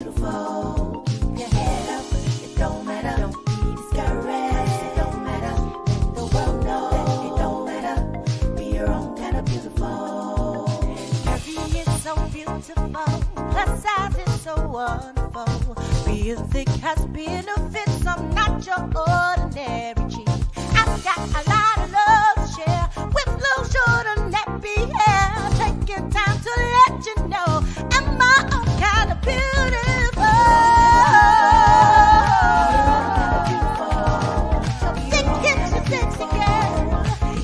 beautiful. Keep your head up, it don't matter. Don't be discouraged, it don't matter. Let the world know that it don't matter. Be your own kind of beautiful. Curvy is so beautiful, plus size is so wonderful. Real thick has benefits, I'm not your ordinary cheek. I've got a lot of love to share with low, short, and nappy hair. Taking time to let you know I'm my own kind of beautiful. So think it's a sexy girl.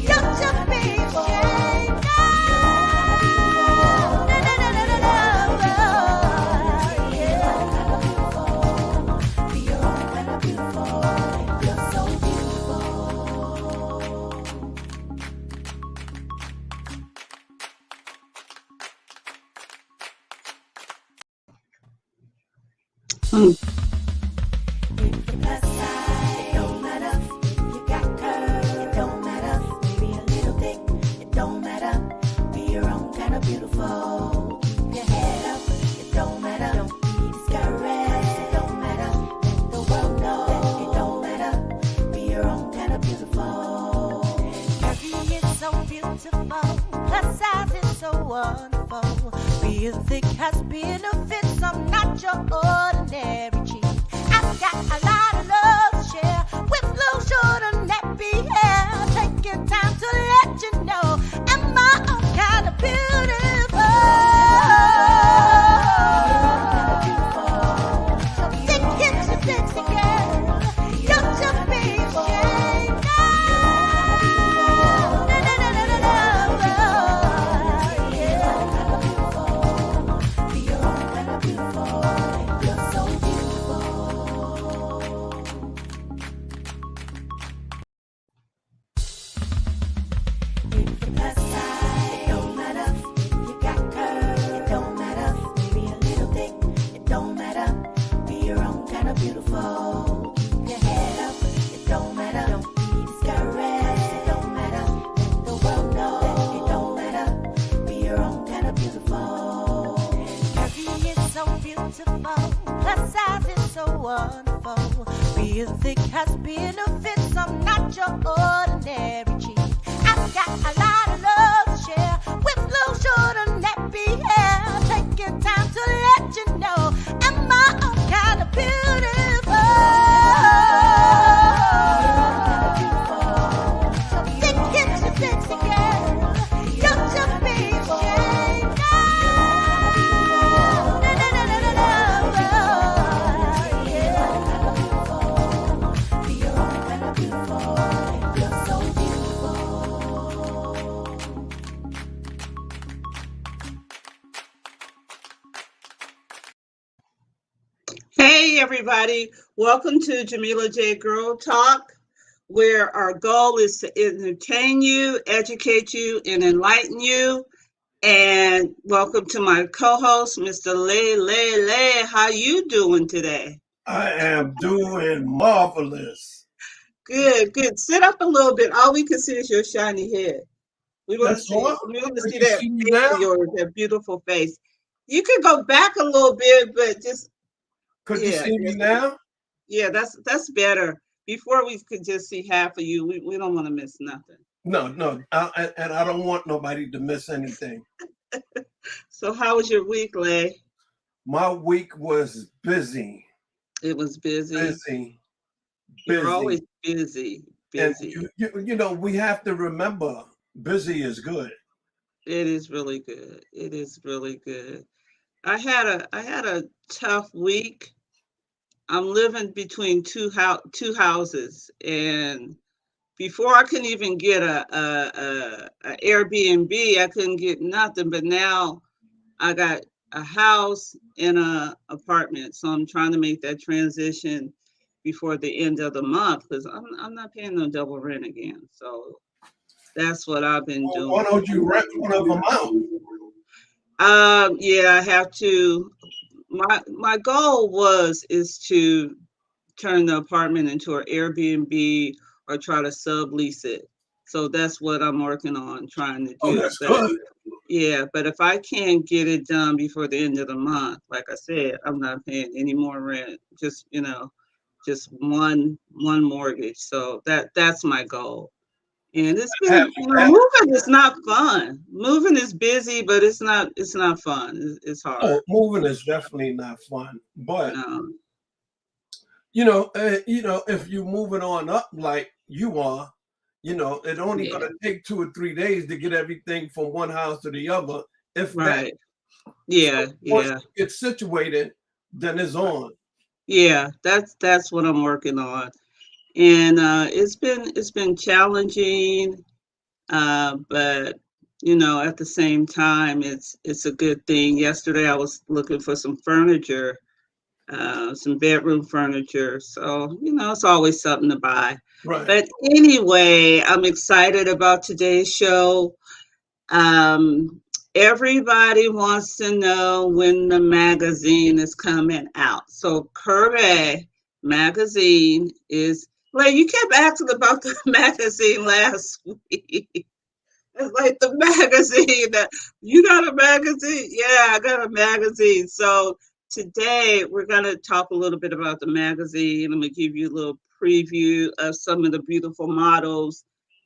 Don't you be ashamed. No, no, no, no, no, no. Yeah. Be your own kind of beautiful. You're so beautiful. If the plus size, it don't matter. If you got curves, it don't matter. Maybe a little thick, it don't matter. Be your own kind of beautiful. Keep your head up, it don't matter. Don't be discouraged, it don't matter. Let the world know that it don't matter. Be your own kind of beautiful. Curvy is so beautiful, plus size is so wonderful. Real thick has benefits, I'm not your ordinary cheek. I've got a lot of love to share with low, short, and nappy hair. Taking time to let you know I'm my own kind of beautiful. So think it's a sexy girl. Don't you be ashamed. No, no, no, no, no, no. Yeah. Be your own kind of beautiful. You're so beautiful. If the plus size, it don't matter. If you got curves, it don't matter. Maybe a little thick, it don't matter. Be your own kind of beautiful. Keep your head up, it don't matter. Don't be discouraged, it don't matter. Let the world know that it don't matter. Be your own kind of beautiful. Curvy is so beautiful, plus size is so wonderful. Real thick has benefits, I'm not your ordinary cheek. I've got a lot of love to share with low, short, and nappy hair. Taking time to let you know I'm my own kind of beautiful. So think it's a sexy girl. Don't you be ashamed. No, no, no, no, no, no. Yeah. Be your own kind of beautiful. You're so beautiful. Hey everybody, welcome to Jamila J Girl Talk, where our goal is to entertain you, educate you, and enlighten you. And welcome to my co-host, Mr. Lay. How you doing today? I am doing marvelous. Good. Sit up a little bit. All we can see is your shiny head. We want to That's see. all. We want to Could see you that see me face now? of yours, that beautiful face. You could go back a little bit, but just Could you yeah, see me just now? yeah. That's better. Before we could just see half of you. We don't want to miss nothing. No. And I don't want nobody to miss anything. So how was your week, Lay? My week was busy. It was busy. You're always busy. And you know, we have to remember busy is good. It is really good. It is really good. I had a tough week. I'm living between two houses, and before I couldn't even get a Airbnb, I couldn't get nothing. But now I got a house and a apartment, so I'm trying to make that transition before the end of the month because I'm not paying no double rent again. So that's what I've been Well, doing. why don't you rent one of them out? Yeah, I have to. My goal is to turn the apartment into an Airbnb or try to sublease it. So that's what I'm working on trying to Oh, do. that's But good. Yeah, but if I can't get it done before the end of the month, like I said, I'm not paying any more rent. Just, just one mortgage. So that's my goal. And it's been, Have, have, moving is not fun. Moving is busy, but it's not fun. It's oh, hard. moving is definitely not fun, but No. if you're moving on up like you are, it only Yeah. gonna take 2 or 3 days to get everything from one house to the other, if that. Right. So Yeah. once Yeah. you get situated, then it's on. Yeah. That's what I'm working on. And it's been challenging, but at the same time, it's a good thing. Yesterday, I was looking for some furniture, some bedroom furniture. So it's always something to buy. Right. But anyway, I'm excited about today's show. Um, Everybody wants to know when the magazine is coming out. So Courbee Magazine is. Well, you kept asking about the magazine last week. It's like the magazine that you got a magazine. Yeah, I got a magazine. So today we're gonna talk a little bit about the magazine. I'm gonna give you a little preview of some of the beautiful models,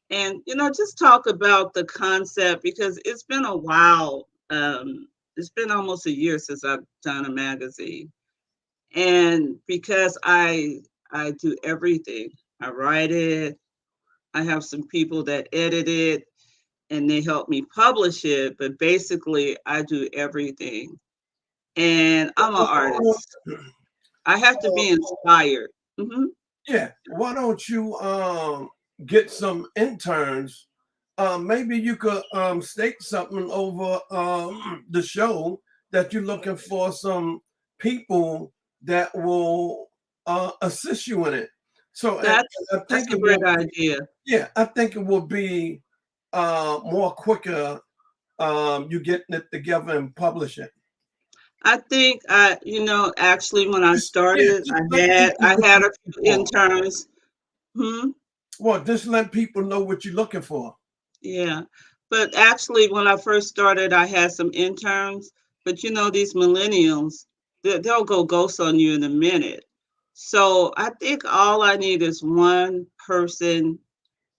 and just talk about the concept because it's been a while. It's been almost a year since I've done a magazine, and because I do everything. I write it. I have some people that edit it and they help me publish it, but basically I do everything. And I'm an artist. I have to be inspired. Yeah. Why don't you get some interns? Maybe you could state something over the show that you're looking for some people that will assist you in it. So I That's think a it will great be, idea. yeah, I think it will be more quicker you getting it together and publish it. I think actually when I Yeah, started, just I let had people I what had you're a looking few for. interns. Hmm. Well, just let people know what you're looking for. Yeah. But actually when I first started, I had some interns, but these millennials, they'll go ghost on you in a minute. So I think all I need is one person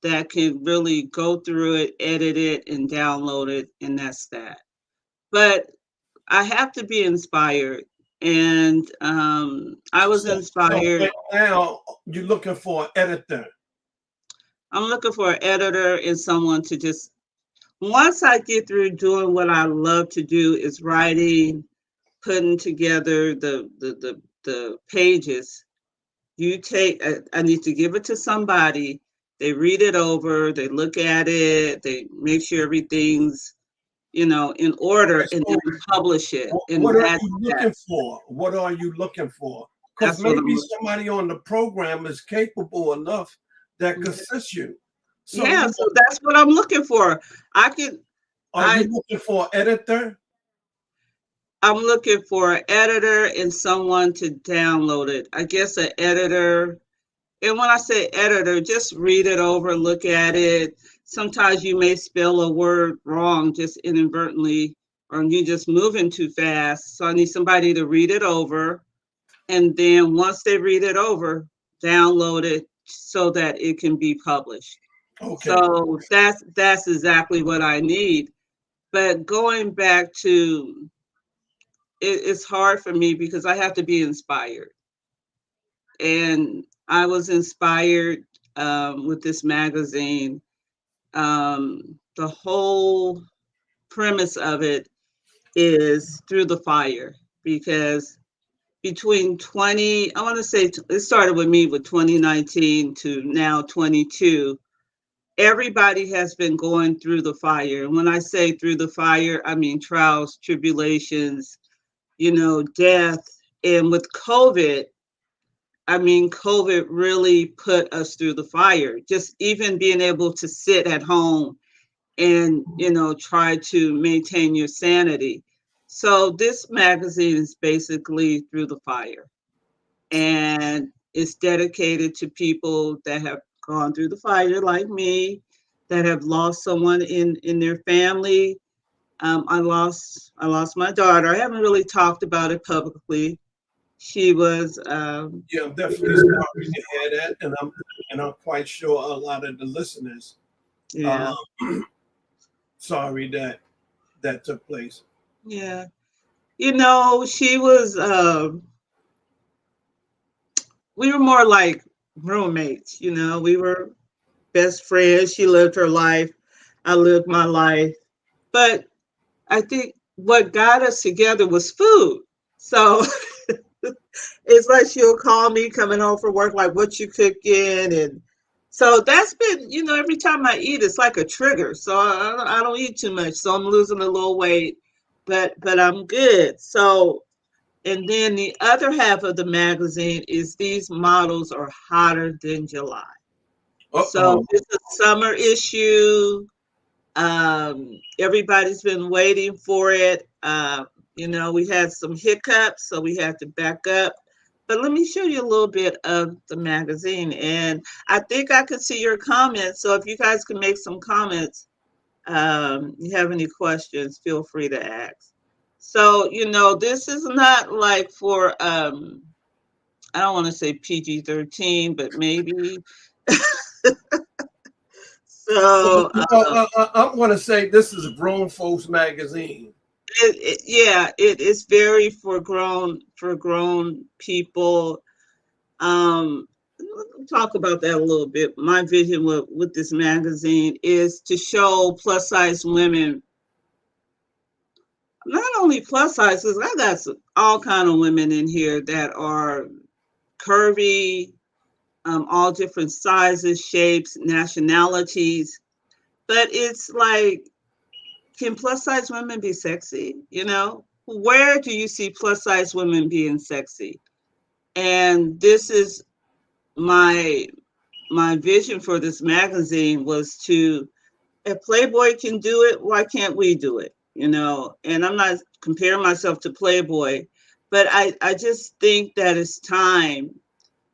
that can really go through it, edit it, and download it, and that's that. But I have to be inspired, and I was So inspired. right now you're looking for an editor. I'm looking for an editor and someone to just once I get through doing what I love to do is writing, putting together the pages. I need to give it to somebody. They read it over, they look at it, they make sure everything's in order, and then So publish it. And what are that's you that. looking for? What are you looking for? Because That's what I'm maybe looking. somebody on the program is capable enough that could Okay. assist you. So, Yeah, so that's what I'm looking for. I could are you I looking for an editor? I'm looking for an editor and someone to download it. I guess an editor. And when I say editor, just read it over, look at it. Sometimes you may spell a word wrong just inadvertently, or you just moving too fast. So I need somebody to read it over. And then once they read it over, download it so that it can be published. Okay. So that's exactly what I need. But going back to it's hard for me because I have to be inspired. And I was inspired with this magazine. The whole premise of it is through the fire because between 20, I want to say it started with me with 2019 to now 22. Everybody has been going through the fire. And when I say through the fire, I mean trials, tribulations, death. And with COVID, I mean, COVID really put us through the fire. Just even being able to sit at home and, try to maintain your sanity. So this magazine is basically through the fire. And it's dedicated to people that have gone through the fire like me, that have lost someone in their family, I lost my daughter. I haven't really talked about it publicly. She was Yeah, I'm definitely sorry to hear that, and I'm quite sure a lot of the listeners yeah, um, sorry that that took place. yeah. You know, she was we were more like roommates, you know. We were best friends. She lived her life. I lived my life. But I think what got us together was food. So it's like she'll call me coming home from work, like, what you cooking? And so that's been, you know, every time I eat, it's like a trigger. So I don't eat too much. So I'm losing a little weight, but I'm good. So, and then the other half of the magazine is these models are hotter than July. So Uh-oh. it's a summer issue. Everybody's been waiting for it. You know, we had some hiccups, so we had to back up. But let me show you a little bit of the magazine. And I think I could see your comments. So if you guys can make some comments, you have any questions, feel free to ask. So, you know, this is not like for, I don't want to say PG-13, but maybe. Well, So, I'm going to say this is a grown folks magazine. yeah, it is very for grown people. Let's talk about that a little bit. My vision with this magazine is to show plus size women, not only plus size, because I got all kind of women in here that are curvy, all different sizes, shapes, nationalities. But it's like, can plus size women be sexy? You know, where do you see plus size women being sexy? And this is my my vision for this magazine was to, if Playboy can do it, why can't we do it? You know, and I'm not comparing myself to Playboy, but I just think that it's time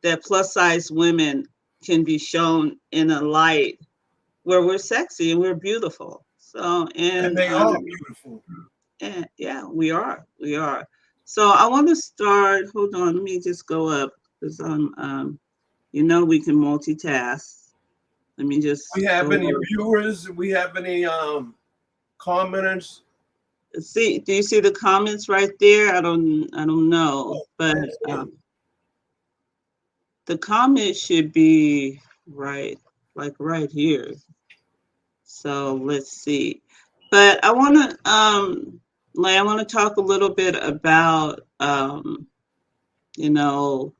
that plus size women can be shown in a light where we're sexy and we're beautiful. So, And they are beautiful. and yeah, we are. So I want to start. Hold on, let me just go up because you know, we can multitask. Let me just We have go any up. viewers? We have any commenters? See, do you see the comments right there? I don't know, Oh, but okay. the comment should be right, like right here. So let's see. But I want to like I want to talk a little bit about you know,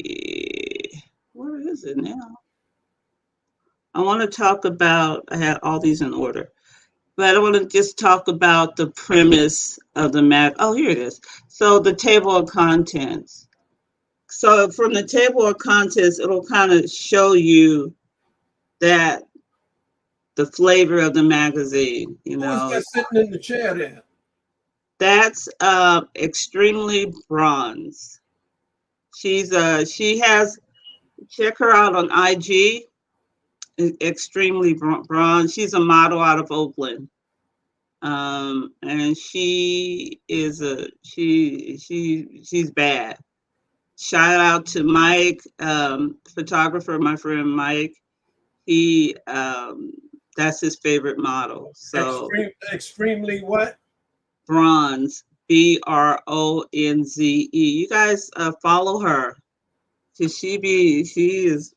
the where is it now? I want to talk about, I had all these in order, but I want to just talk about the premise of the mag. Oh, here it is. So the table of contents. So from the table of contents, it'll kind of show you that the flavor of the magazine, you Who is know, that sitting in the chair there? that's extremely bronze. She has, check her out on IG. Extremely bronze. She's a model out of Oakland. And she's bad. Shout out to Mike, photographer, my friend Mike. He that's his favorite model. So Extremely what? bronze, BRONZE. You guys follow her. She is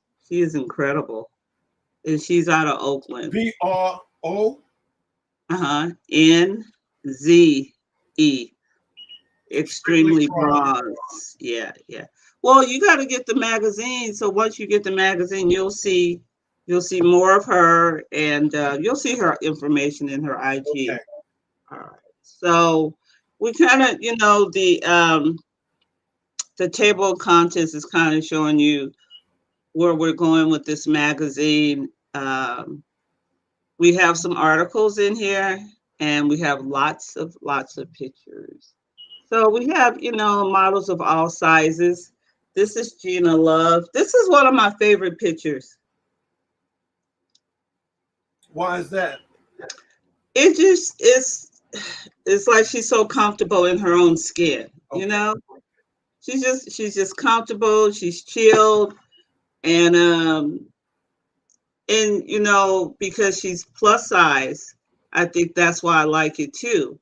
incredible. And she's out of Oakland. BRO. Uh-huh. NZE. Extremely Extremely broad. bronze. Yeah, yeah. Well, you got to get the magazine. So once you get the magazine, you'll see more of her, and you'll see her information in her IG. Okay. All right. So we kind of, you know, the table of contents is kind of showing you where we're going with this magazine. We have some articles in here, and we have lots of pictures. So we have, you know, models of all sizes. This is Gina Love. This is one of my favorite pictures. Why is that? it just it's like she's so comfortable in her own skin, you Okay. know. She's just comfortable. She's chilled, and because she's plus size, I think that's why I like it too.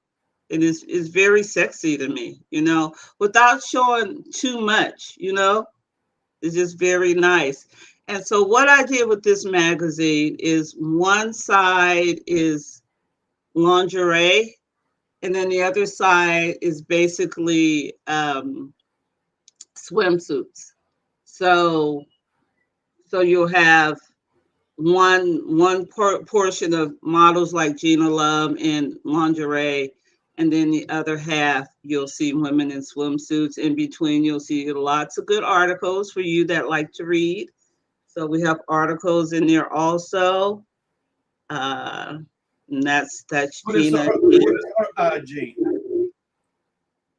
It is very sexy to me, without showing too much. It's just very nice. And so what I did with this magazine is one side is lingerie, and then the other side is basically swimsuits. So you'll have one portion of models like Gina Love in lingerie, and then the other half you'll see women in swimsuits. In between, you'll see lots of good articles for you that like to read. So we have articles in there also. Uh, and that's What is Gina. her IG?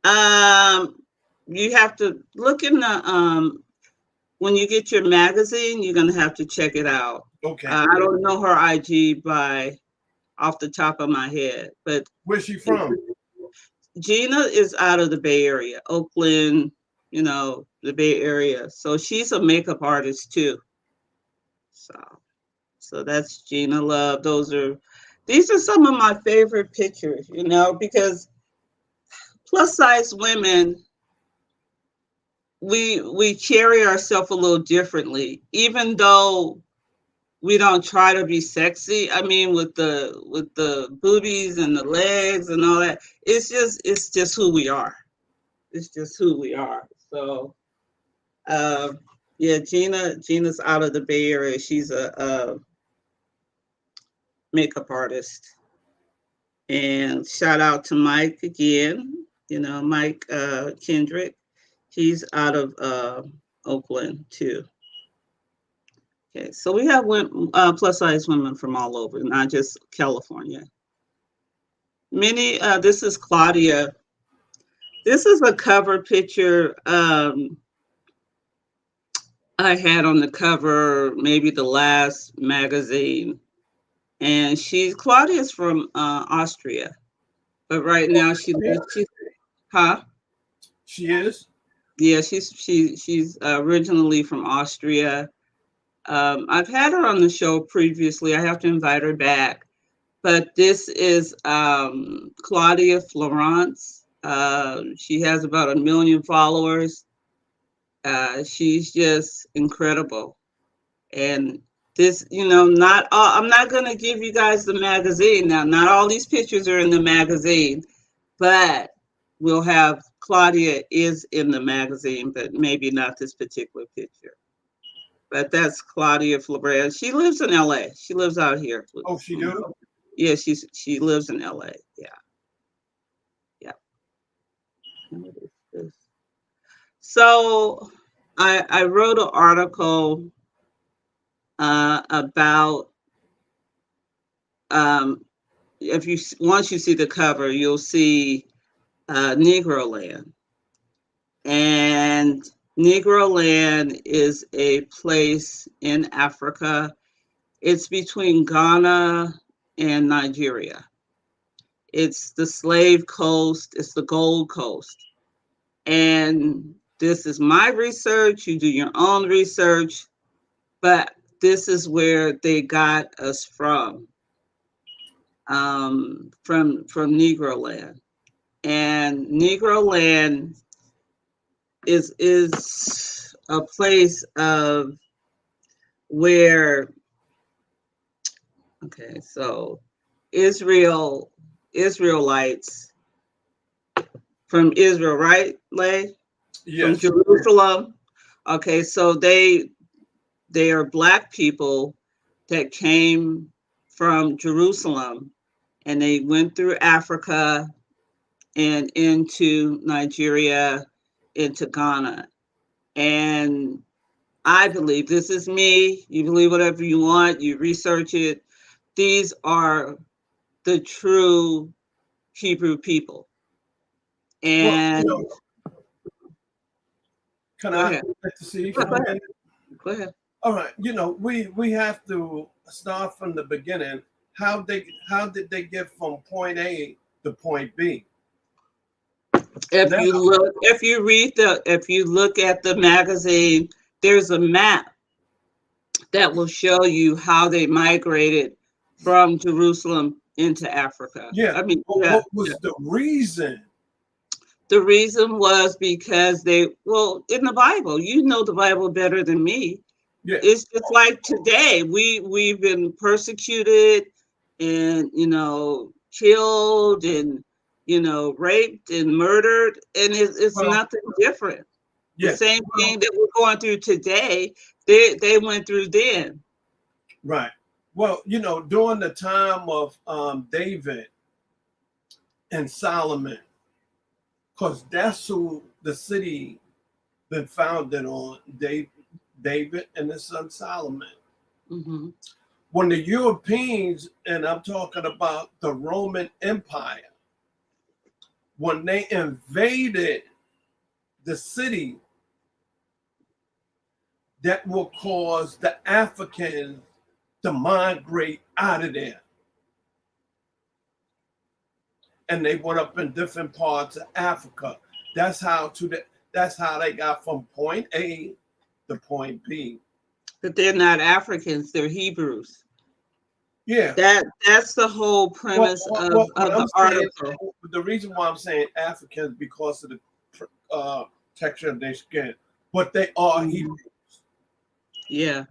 Um, you have to look in the when you get your magazine, you're gonna have to check it out. Okay. I don't know her IG by off the top of my head, but Where's she from? Gina is out of the Bay Area, Oakland, the Bay Area. So she's a makeup artist too. So that's Gina Love. These are some of my favorite pictures, because plus size women, we carry ourselves a little differently, even though we don't try to be sexy. I mean, with the boobies and the legs and all that, it's just who we are. It's just who we are. So, uh, yeah, Gina's out of the Bay Area. She's a makeup artist. And shout out to Mike again. Mike Kendrick. He's out of Oakland too. Okay, so we have plus size women from all over, not just California. This is Claudia. This is a cover picture I had on the cover, maybe the last magazine. And Claudia's from Austria, but right now huh? She is? Yeah, she's originally from Austria. I've had her on the show previously. I have to invite her back. But this is Claudia Florence. She has about 1 million followers. She's just incredible. And this, not all, I'm not going to give you guys the magazine now. Not all these pictures are in the magazine, but we'll have Claudia is in the magazine, but maybe not this particular picture. But that's Claudia Florence. She lives in LA. She lives out here. Oh, she do? Yeah, she lives in LA. Yeah. Yeah. What is this? So I wrote an article about if you once you see the cover, you'll see Negro Land, and Negro Land is a place in Africa. It's between Ghana and Nigeria. It's the Slave Coast. It's the Gold Coast. And this is my research. You do your own research, but this is where they got us from Negro Land. And Negro Land is a place of where, okay, so Israelites from Israel, right, Lay? From Yes. Jerusalem. Okay, so they are Black people that came from Jerusalem, and they went through Africa and into Nigeria, into Ghana. And I believe, this is me, you believe whatever you want, you research it. These are the true Hebrew people. Well, And can go I ahead. get to see Go for a ahead. minute? Go ahead. All right. We have to start from the beginning. how did they get from point A to point B? If Now, you look, if you look at the magazine, there's a map that will show you how they migrated from Jerusalem into Africa. yeah, I mean, but yeah, what was the reason? the reason was because well, in the Bible, you know the Bible better than me. Yeah, It's just like today, we've been persecuted and, killed and, raped and murdered, and it's well, nothing different. The yeah, same well, thing that we're going through today, they went through then. right. Well, during the time of David and Solomon, because that's who the city been founded on, David and his son Solomon. Hmm. When the Europeans, and I'm talking about the Roman Empire, when they invaded the city, that will cause the Africans to migrate out of there. And they went up in different parts of Africa. That's how they got from point A to point B. But they're not Africans, they're Hebrews. Yeah. That's the whole What, premise what, of what, what I'm the saying, article. the reason why I'm saying Africans because of the texture of their skin, but they are Mhm. Hebrews. Yeah.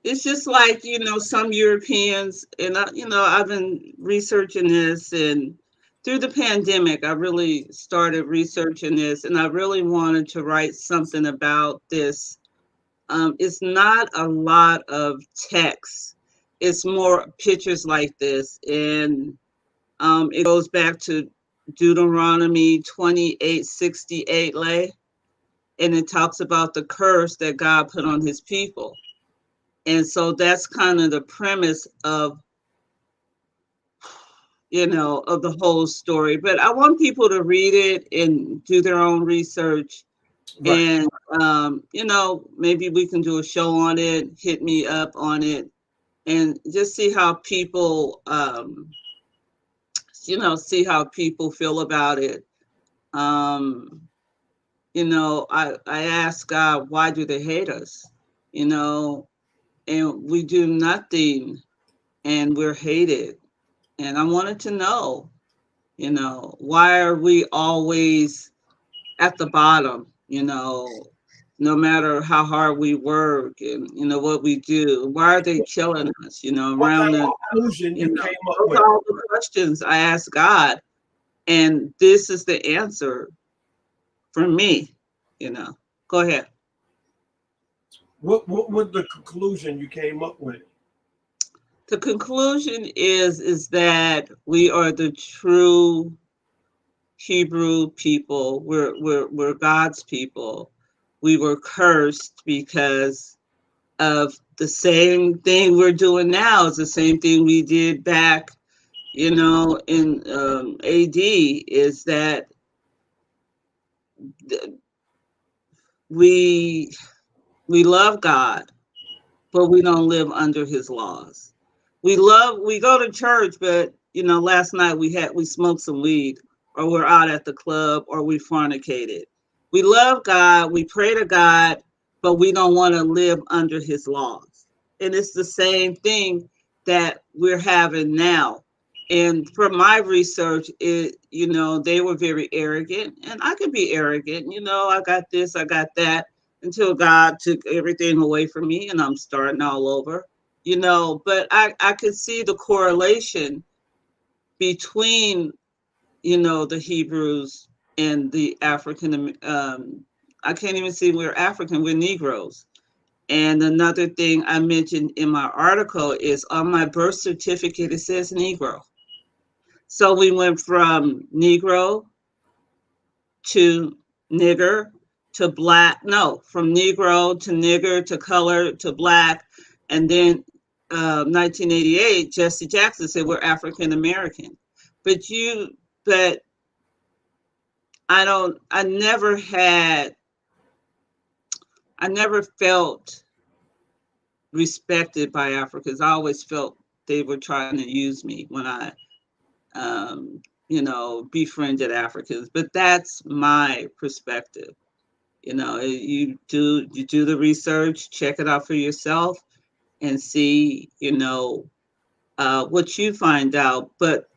It's just like, some Europeans, and I've been researching this, and through the pandemic, I really started researching this, and I really wanted to write something about this. It's not a lot of text. It's more pictures like this, and it goes back to Deuteronomy 28:68, and it talks about the curse that God put on his people. And so that's kind of the premise of the whole story. But I want people to read it and do their own research. Right. And, maybe we can do a show on it, hit me up on it, and just see how people, see how people feel about it. Um, I ask God, why do they hate us? And we do nothing and we're hated. And I wanted to know, why are we always at the bottom, no matter how hard we work and, what we do? Why are they killing us, What around kind the, of conclusion you came up those with? are all the questions I ask God. And this is the answer for me, Go ahead. What was the conclusion you came up with? The conclusion is that we are the true Hebrew people. We're God's people. We were cursed because of the same thing we're doing now. Is the same thing we did back, in AD. Is that we we love God, but we don't live under His laws. We go to church, but last night we smoked some weed, or we're out at the club, or we fornicated. We love God, we pray to God, but we don't want to live under his laws. And it's the same thing that we're having now. And from my research, they were very arrogant, and I could be arrogant. I got this, I got that, until God took everything away from me, and I'm starting all over. But I could see the correlation between, the Hebrews and the African. I can't even see we're African, we're Negroes. And another thing I mentioned in my article is on my birth certificate, it says Negro. So we went from Negro to nigger to black. No, from Negro to nigger to color to black. And then 1988, Jesse Jackson said we're African American. But but I never felt respected by Africans. I always felt they were trying to use me when I, you know, befriended Africans. But that's my perspective. You know, you do the research, check it out for yourself, and see, you know, what you find out. But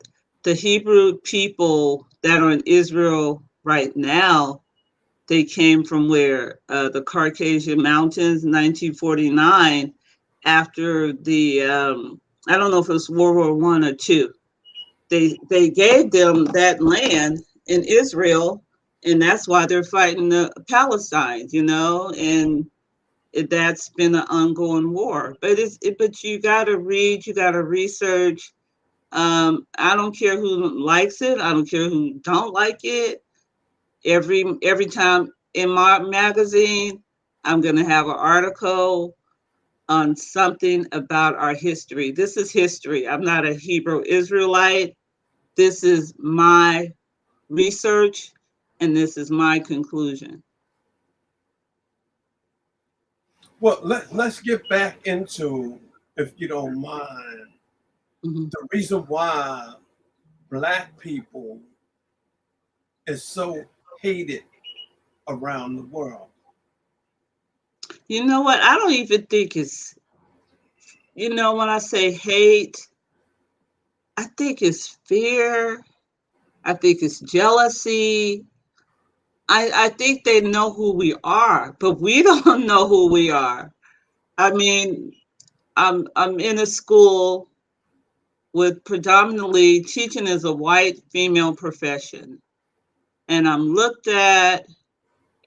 the Hebrew people that are in Israel right now, they came from where? The Caucasian Mountains, 1949, after the, I don't know if it was World War One or two. They gave them that land in Israel, and that's why they're fighting the Palestine, you know, and that's been an ongoing war. But you got to read, you got to research. I don't care who likes it. I don't care who don't like it. Every time in my magazine, I'm gonna have an article on something about our history. This is history. I'm not a Hebrew Israelite. This is my research, and this is my conclusion. Well, let's get back into, if you don't mind, the reason why Black people is so hated around the world. You know what? I don't even think it's, you know, when I say hate, I think it's fear. I think it's jealousy. I think they know who we are, but we don't know who we are. I mean, I'm in a school with predominantly teaching as a white female profession, and I'm looked at,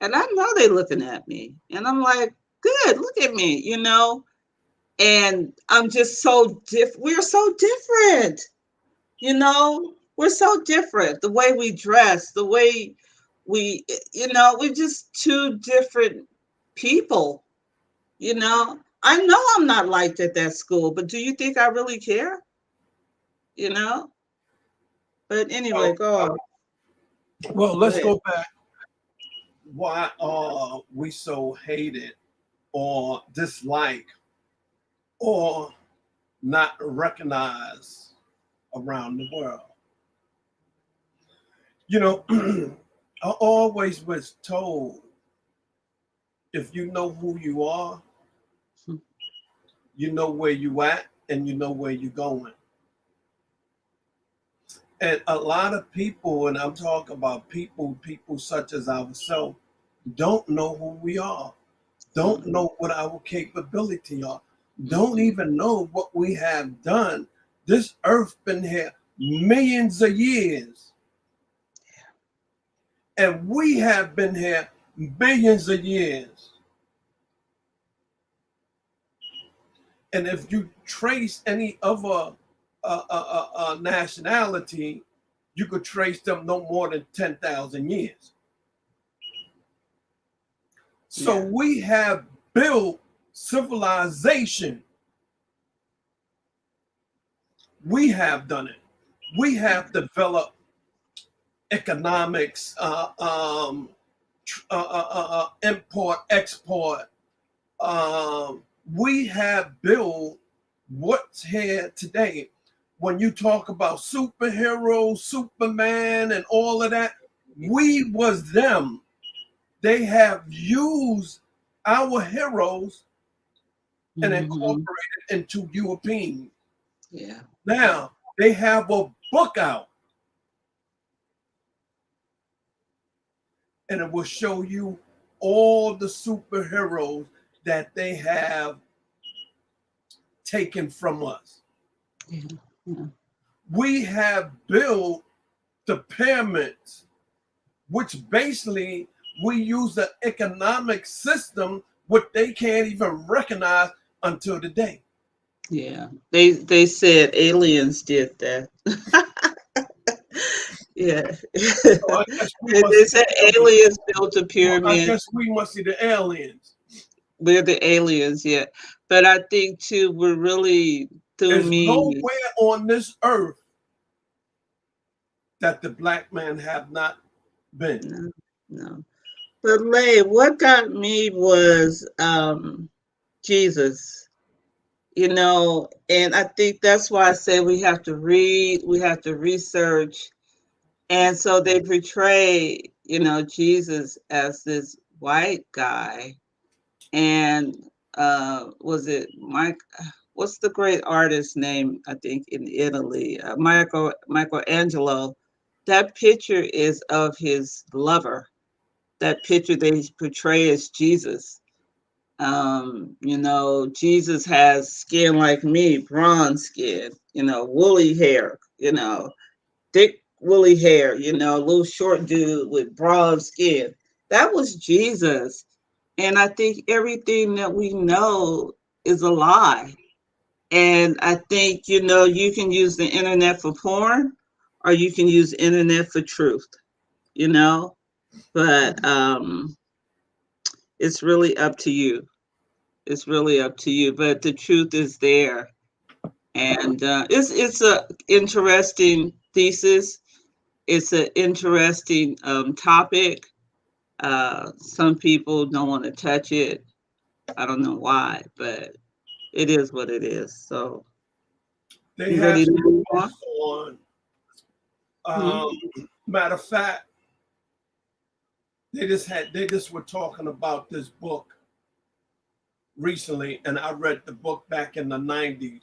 and I know they're looking at me, and I'm like, good, look at me, you know. And I'm just so we're so different, you know. We're so different. The way we dress, the way we, you know, we're just two different people, you know. I know I'm not liked at that school, but do you think I really care? You know? But anyway, Well, go on. well, Go let's ahead. go back. Why are we so hated or dislike or not recognized around the world? You know, I always was told, if you know who you are, you know where you at, and you know where you're going. And a lot of people, and I'm talking about people such as ourselves, don't know who we are, don't know what our capability are, don't even know what we have done. This earth been here millions of years, and we have been here billions of years. And if you trace any other nationality, you could trace them no more than 10,000 years. So Yeah. we have built civilization. We have done it. We have developed economics, import, export. We have built what's here today. When you talk about superheroes, Superman, and all of that, we was them. They have used our heroes and incorporated into European. Yeah. Now they have a book out, and it will show you all the superheroes that they have taken from us. Yeah. Yeah. We have built the pyramids, which basically we use the economic system, what they can't even recognize until today. Yeah. They said aliens did that. Yeah. So I guess we They must they see said the aliens. aliens built the Well, I pyramid. guess we must see the aliens. We're the aliens, yeah. But I think too, we're really through There's me. nowhere on this earth that the black man have not been. No, no. But Lay, what got me was Jesus. And I think that's why I say we have to read, we have to research. And so they portray, Jesus as this white guy. And was it Mike? What's the great artist name? I think in Italy, Michelangelo. That picture is of his lover. That picture they portray as Jesus. Jesus has skin like me, bronze skin, woolly hair, thick woolly hair, little short dude with broad skin. That was Jesus. And I think everything that we know is a lie. And I think, you can use the internet for porn or you can use the internet for truth, you know, but it's really up to you. It's really up to you. But the truth is there. And it's a interesting thesis. It's an interesting topic. Some people don't want to touch it. I don't know why, but it is what it is. So They you have ready to some move on? books on. Hmm. Matter of fact, they just were talking about this book recently, and I read the book back in the 90s.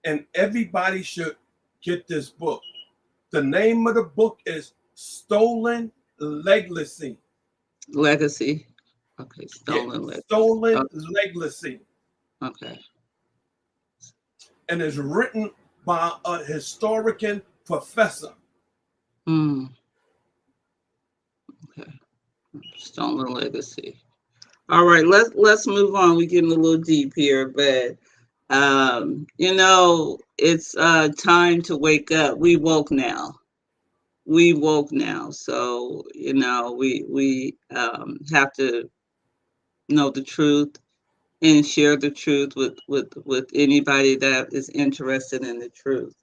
And everybody should get this book. The name of the book is Stolen Legacy. Legacy. Okay, Yeah, stolen legacy. Stolen Legacy. Okay. And it's written by a historian professor. Hmm. Okay. Stolen legacy. All right, let's move on. We're getting a little deep here, but it's time to wake up. We woke now. We woke now. So, we have to know the truth and share the truth with anybody that is interested in the truth.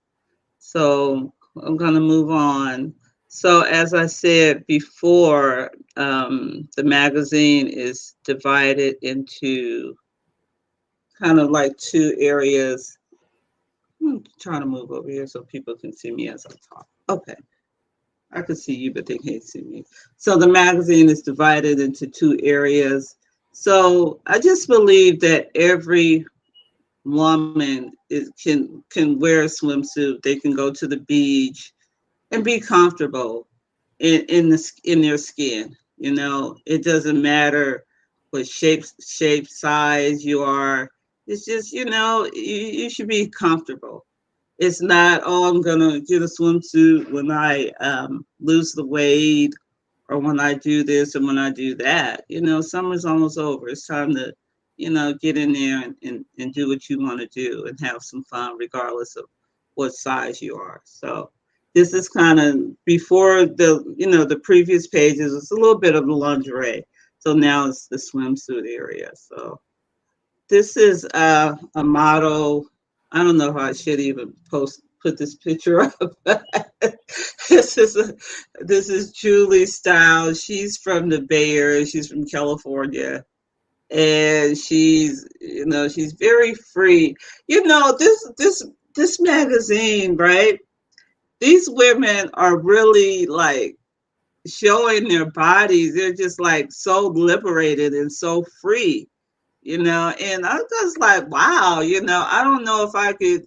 So I'm going to move on. So as I said before, the magazine is divided into kind of like two areas. I'm trying to move over here so people can see me as I talk. Okay. I can see you, but they can't see me. So the magazine is divided into two areas. So I just believe that every woman can wear a swimsuit. They can go to the beach and be comfortable in their skin. It doesn't matter what shape, size you are. It's just you should be comfortable. It's not, oh, I'm gonna get a swimsuit when I lose the weight or when I do this and when I do that. Summer's almost over. It's time to get in there and do what you want to do and have some fun regardless of what size you are. So this is kind of before the previous pages. It's a little bit of the lingerie. So now it's the swimsuit area. So this is a model. I don't know if I should even put this picture up. this is this is Julie Stiles. She's from the Bay Area. She's from California, and she's very free. This magazine, right? These women are really like showing their bodies. They're just like so liberated and so free, and I was just like, wow, I don't know if I could.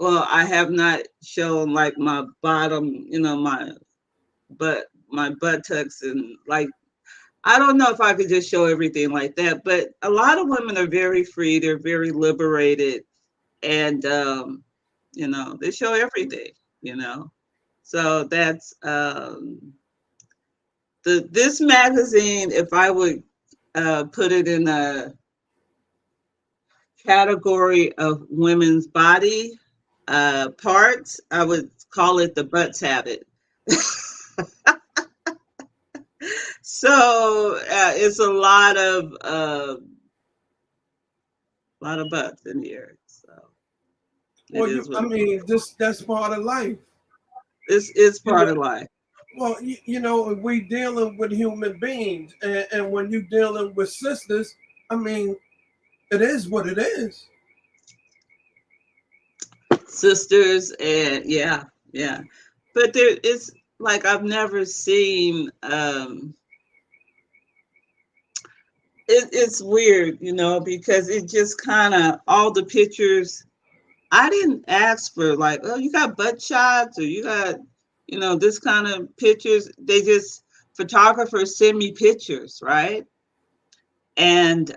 Well, I have not shown like my bottom, my buttocks, and like I don't know if I could just show everything like that. But a lot of women are very free. They're very liberated, and they show everything. You know, so that's this magazine. If I would put it in a category of women's body parts, I would call it the butts habit. So it's a lot of butts in here. So it Well, is I what it is. mean, that's part of life. It's You part know, of life. well, we dealing with human beings, and when you dealing with sisters, I mean, it is what it is. sisters, and yeah, yeah. But there it's like I've never seen it's weird, because it just kind of all the pictures. I didn't ask for like, oh, you got butt shots or you got, this kind of pictures. They just photographers send me pictures, right? And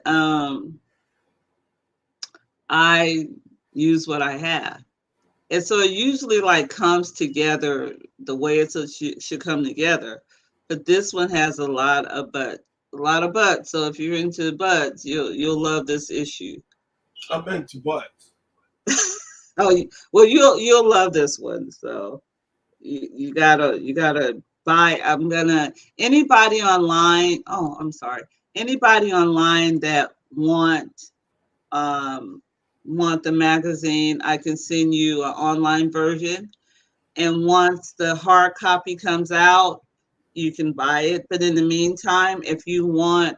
I use what I have. And so it usually like comes together the way it should come together. But this one has a lot of butt. So if you're into butts, you'll love this issue. I'm into butts. Oh, well, you'll love this one. So you gotta buy. Anybody online. Oh, I'm sorry. Anybody online that um want the magazine, I can send you an online version. And once the hard copy comes out, you can buy it. But in the meantime, if you want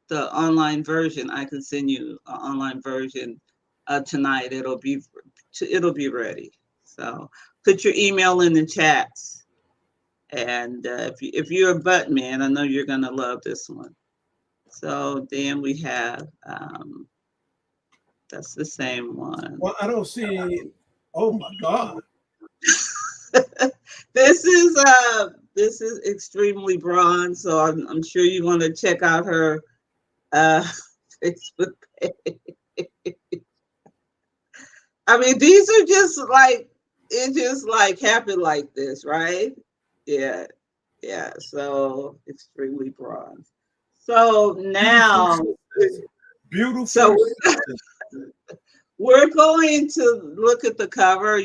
the online version, I can send you an online version tonight. It'll be ready. So put your email in the chats, and if you're a butt man, I know you're gonna love this one. So then we have that's the same one. Well, I don't see. Oh my God. This is extremely bronze, so I'm sure you want to check out her uh, Facebook page. I mean, these are just like it just like happened like this, right? Yeah, yeah. So extremely bronze. So now, Beautiful. so we're going to look at the cover.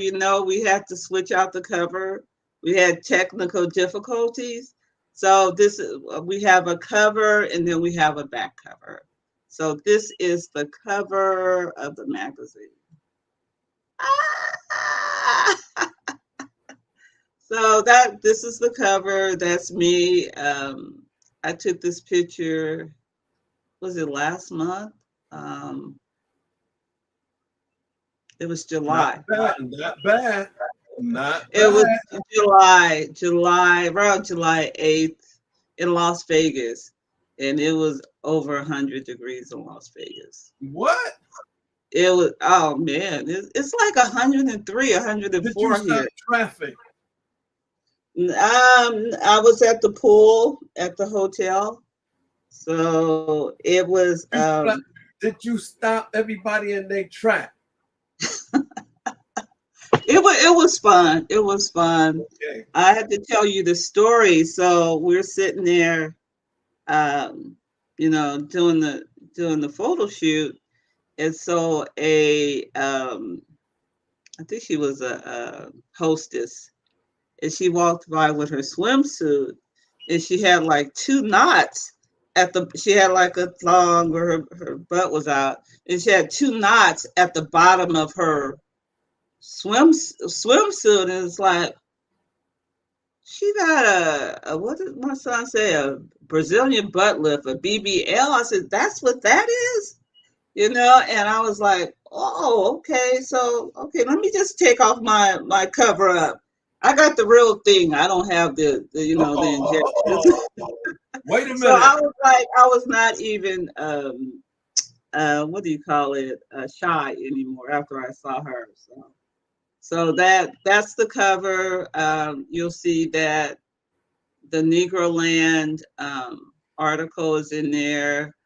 We had to switch out the cover. We had technical difficulties. So we have a cover and then we have a back cover. So this is the cover of the magazine. So this is the cover. That's me. I took this picture. Was it last month? It was July. Not bad. It was around July 8th in Las Vegas. And it was over 100 degrees in Las Vegas. What? It was, oh man, it's like 103, 104 Did you here. Traffic. I was at the pool at the hotel. So it was. Did you stop everybody in their track? It was fun. It was fun. Okay. I had to tell you the story. So we're sitting there, doing the photo shoot, and so I think she was a hostess, and she walked by with her swimsuit, and she had like two knots she had like a thong where her butt was out, and she had two knots at the bottom of her swimsuit, and it's like she got what did my son say, a Brazilian butt lift, a BBL. I said, that's what that is, and I was like, oh, okay, so okay, let me just take off my cover up. I got the real thing. I don't have the injections. Wait a minute. So I was like, I was not even what do you call it, shy anymore after I saw her. So that's the cover. You'll see that the Negroland article is in there.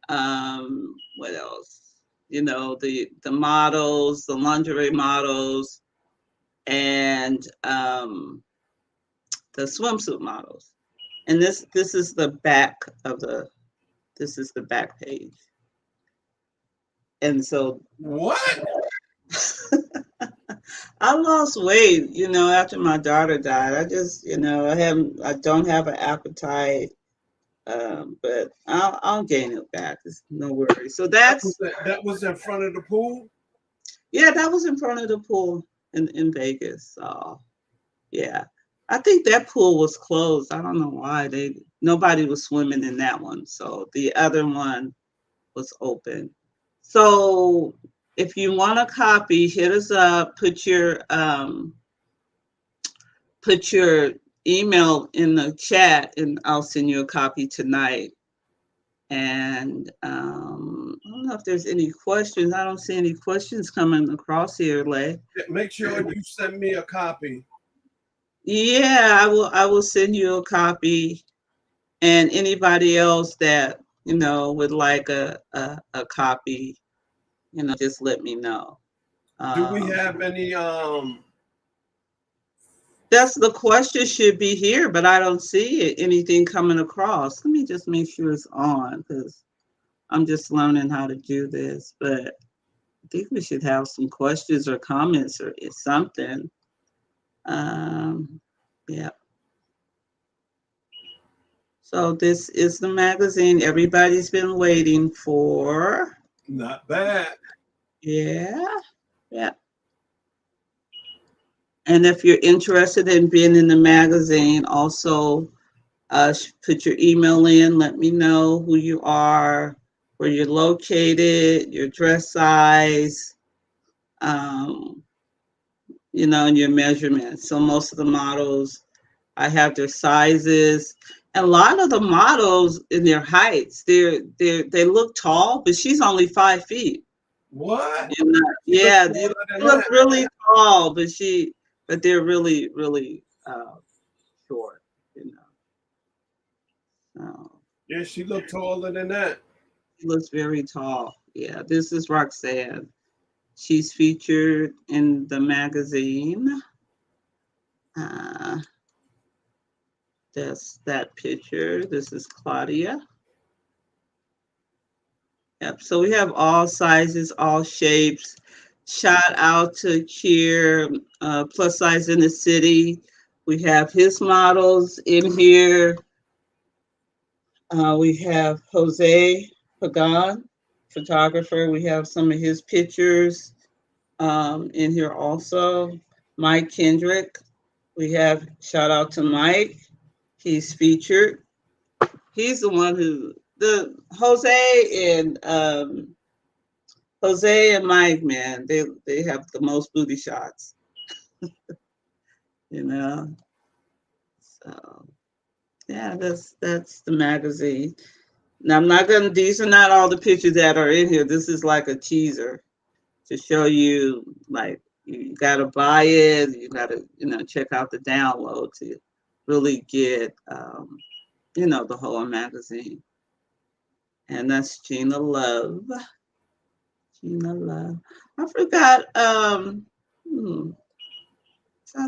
What else? The models, the lingerie models, and the swimsuit models. And this is the back page. And so what? I lost weight, after my daughter died. I just, I don't have an appetite, but I'll gain it back. It's no worry. So that was in front of the pool. Yeah, that was in front of the pool in Vegas. So yeah, I think that pool was closed. I don't know why nobody was swimming in that one. So the other one was open. So if you want a copy, hit us up. Put your email in the chat, and I'll send you a copy tonight. And I don't know if there's any questions. I don't see any questions coming across here, Lay. Make sure you send me a copy. Yeah, I will send you a copy. And anybody else that would like a copy, just let me know. Do we have any That's the question should be here, but I don't see anything coming across. Let me just make sure it's on, because I'm just learning how to do this. But I think we should have some questions or comments or something. Yeah. So this is the magazine everybody's been waiting for. Not bad. Yeah. Yeah. And if you're interested in being in the magazine, also put your email in. Let me know who you are, where you're located, your dress size, and your measurements. So most of the models, I have their sizes. And a lot of the models in their heights, they look tall, but she's only 5 feet. What? Yeah, they look really tall, but they're really, really short, So Yeah, she looked taller than that. she looks very tall. Yeah, this is Roxanne. She's featured in the magazine. That's that picture. This is Claudia. Yep. So we have all sizes, all shapes. Shout out to Kier, Plus Size in the City. We have his models in here. We have Jose Pagan, photographer. We have some of his pictures in here also. Mike Kendrick. We have shout out to Mike. He's featured. He's the one the Jose and Mike, man, they have the most booty shots. So yeah, that's the magazine. Now these are not all the pictures that are in here. This is like a teaser to show you, like, you gotta buy it, you gotta, check out the download to really get the whole magazine. And that's Gina Love. Gina Love. I forgot. Thought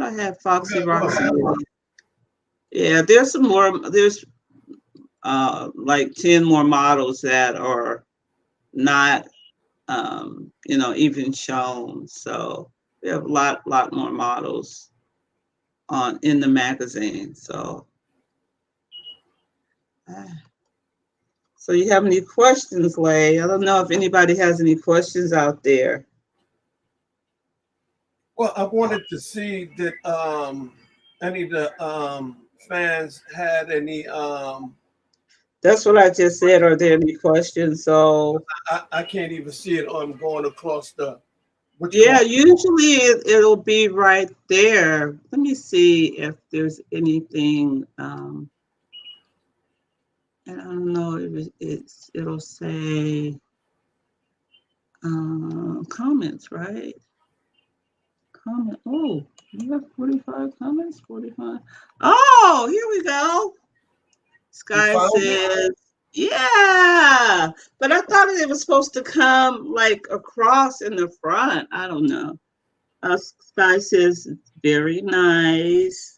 I had Foxy Roxy. Yeah, there's some more. There's like 10 more models that are not even shown. So we have a lot more models in the magazine. So so you have any questions, Lay? I don't know if anybody has any questions out there. Well, I wanted to see that any of the fans had any That's what I just said. Are there any questions? So I can't even see it on going across the. Yeah, usually it'll be right there. Let me see if there's anything. And I don't know if it'll say comments, right? Comment. Oh, you have 45 comments. 45. Oh, here we go. Sky says, yeah, but I thought it was supposed to come like across in the front. I don't know. Sky says, very nice.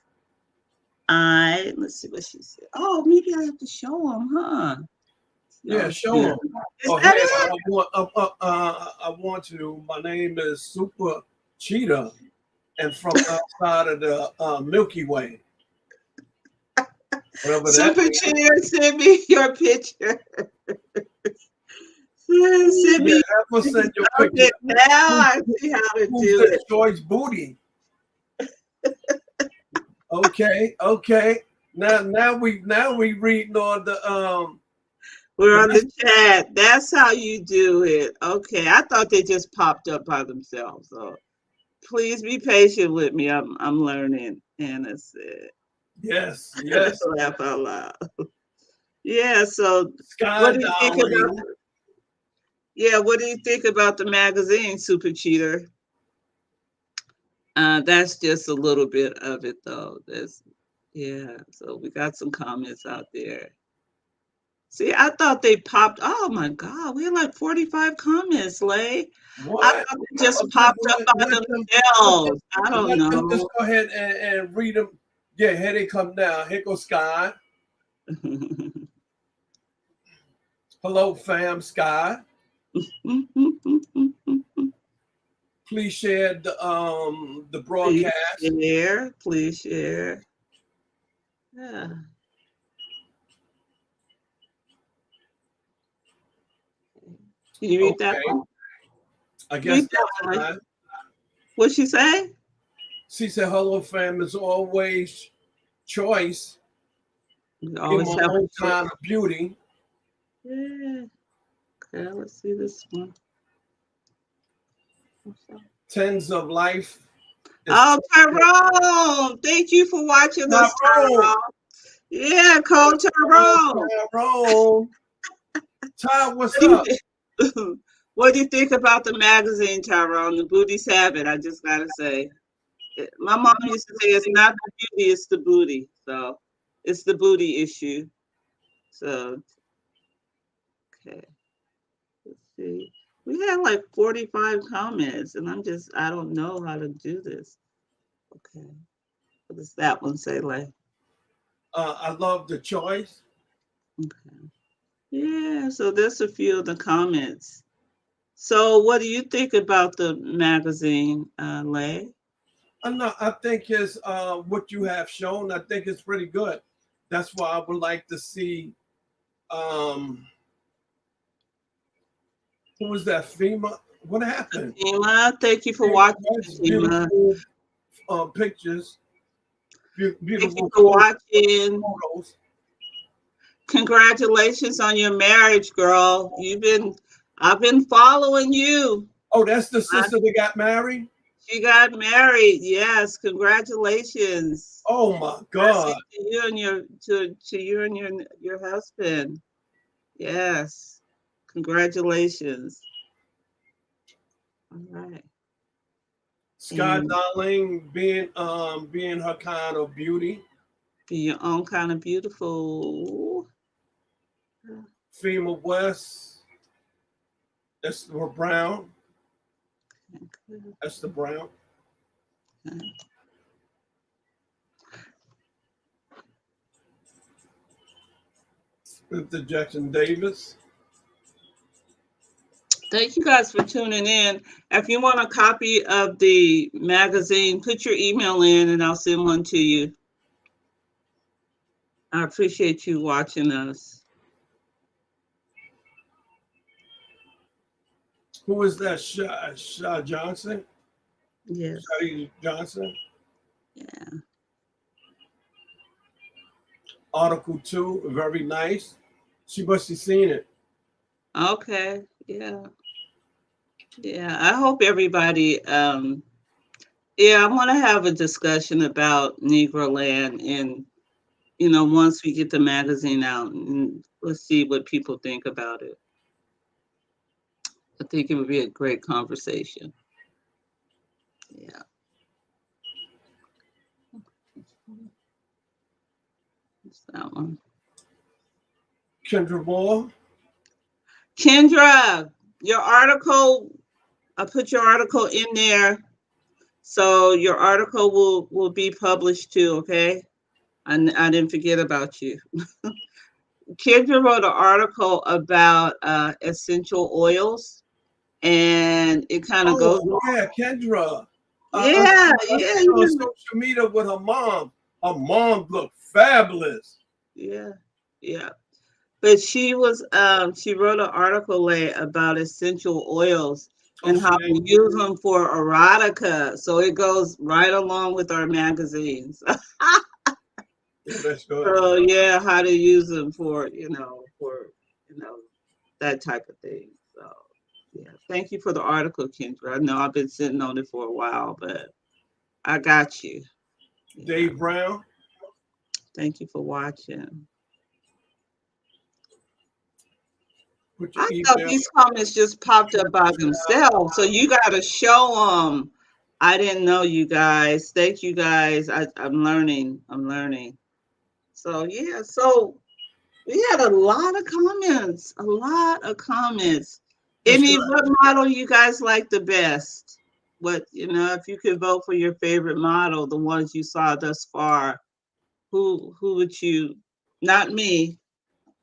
Let's see what she said. Oh, maybe I have to show them, huh? Yeah, show them. I want to. My name is Super Cheetah, and from outside of the Milky Way. Super Cheetah, send me your picture. Send me. Yeah, send your picture. Now I see how to do it. George Booty. Okay. Now we reading on the We're on the chat. That's how you do it. Okay. I thought they just popped up by themselves. So please be patient with me. I'm learning. Anna said. Yes, yes. Laugh out loud. Yeah, so Sky what do you think about what do you think about the magazine, Super Cheater? That's just a little bit of it though. So we got some comments out there. See, I thought they popped. Oh my God, we had like 45 comments, Lay. What? I thought they just Okay, popped well, up by themselves. I don't let them know. just go ahead and read them. Yeah, here they come down. Here goes Sky. Hello, fam, Sky. Please share the broadcast. Please share. Yeah. Can you read that one? I guess that's right. What'd she say? She said, hello, fam, is always choice. Always in my own kind of beauty. Yeah. Okay, let's see this one. Tens of life. Oh, Tyrone. Thank you for watching us, Tyrone. Yeah, call Tyrone. Tyrone. Ty, what's up? What do you think about the magazine, Tyrone? The booties have it, I just gotta say. My mom used to say it's not the beauty, it's the booty. So it's the booty issue. So okay. Let's see. We had like 45 comments, and I don't know how to do this. Okay. What does that one say, like? I love the choice. Okay. Yeah, so there's a few of the comments. So what do you think about the magazine, Lay? I think it's what you have shown. I think it's pretty good. That's why I would like to see. Who was that? FEMA? What happened? FEMA, thank you for watching. Beautiful pictures. Beautiful. Thank you for watching. Photos. Congratulations on your marriage, girl. I've been following you. Oh, that's the sister that got married? She got married. Yes, congratulations. Oh my God. To you and your husband. Yes. Congratulations. All right. Sky Darling being her kind of beauty. Be your own kind of beautiful. FEMA West. That's the brown. Okay. That's the brown. Okay. Mr. Jackson Davis. Thank you guys for tuning in. If you want a copy of the magazine, put your email in and I'll send one to you. I appreciate you watching us. Who is that? Shaw Johnson? Yes. Shadi Johnson? Yeah. Article 2, very nice. She must have seen it. Okay. Yeah. Yeah. I hope everybody, I want to have a discussion about Negro Land and, once we get the magazine out, and let's see what people think about it. I think it would be a great conversation. Yeah. What's that one? Kendra Moore. Kendra, your article, I put your article in there. So your article will be published too, okay? I didn't forget about you. Kendra wrote an article about essential oils, and it kind of goes. Yeah, Kendra. Yeah, on social media with her mom. Her mom looked fabulous. Yeah. But she was she wrote an article about essential oils and how to use them for erotica. So it goes right along with our magazines. That's good. So yeah, how to use them for you know, that type of thing. So yeah, thank you for the article, Kendra. I know I've been sitting on it for a while, but I got you. Yeah. Dave Brown. Thank you for watching. Put your I thought email. these comments just popped up by themselves, so you got to show them. I didn't know, you guys. Thank you guys. I'm learning. I'm learning. So yeah, so we had a lot of comments. A lot of comments. That's Any good. what model you guys like the best? What, if you could vote for your favorite model, the ones you saw thus far, who would you? Not me,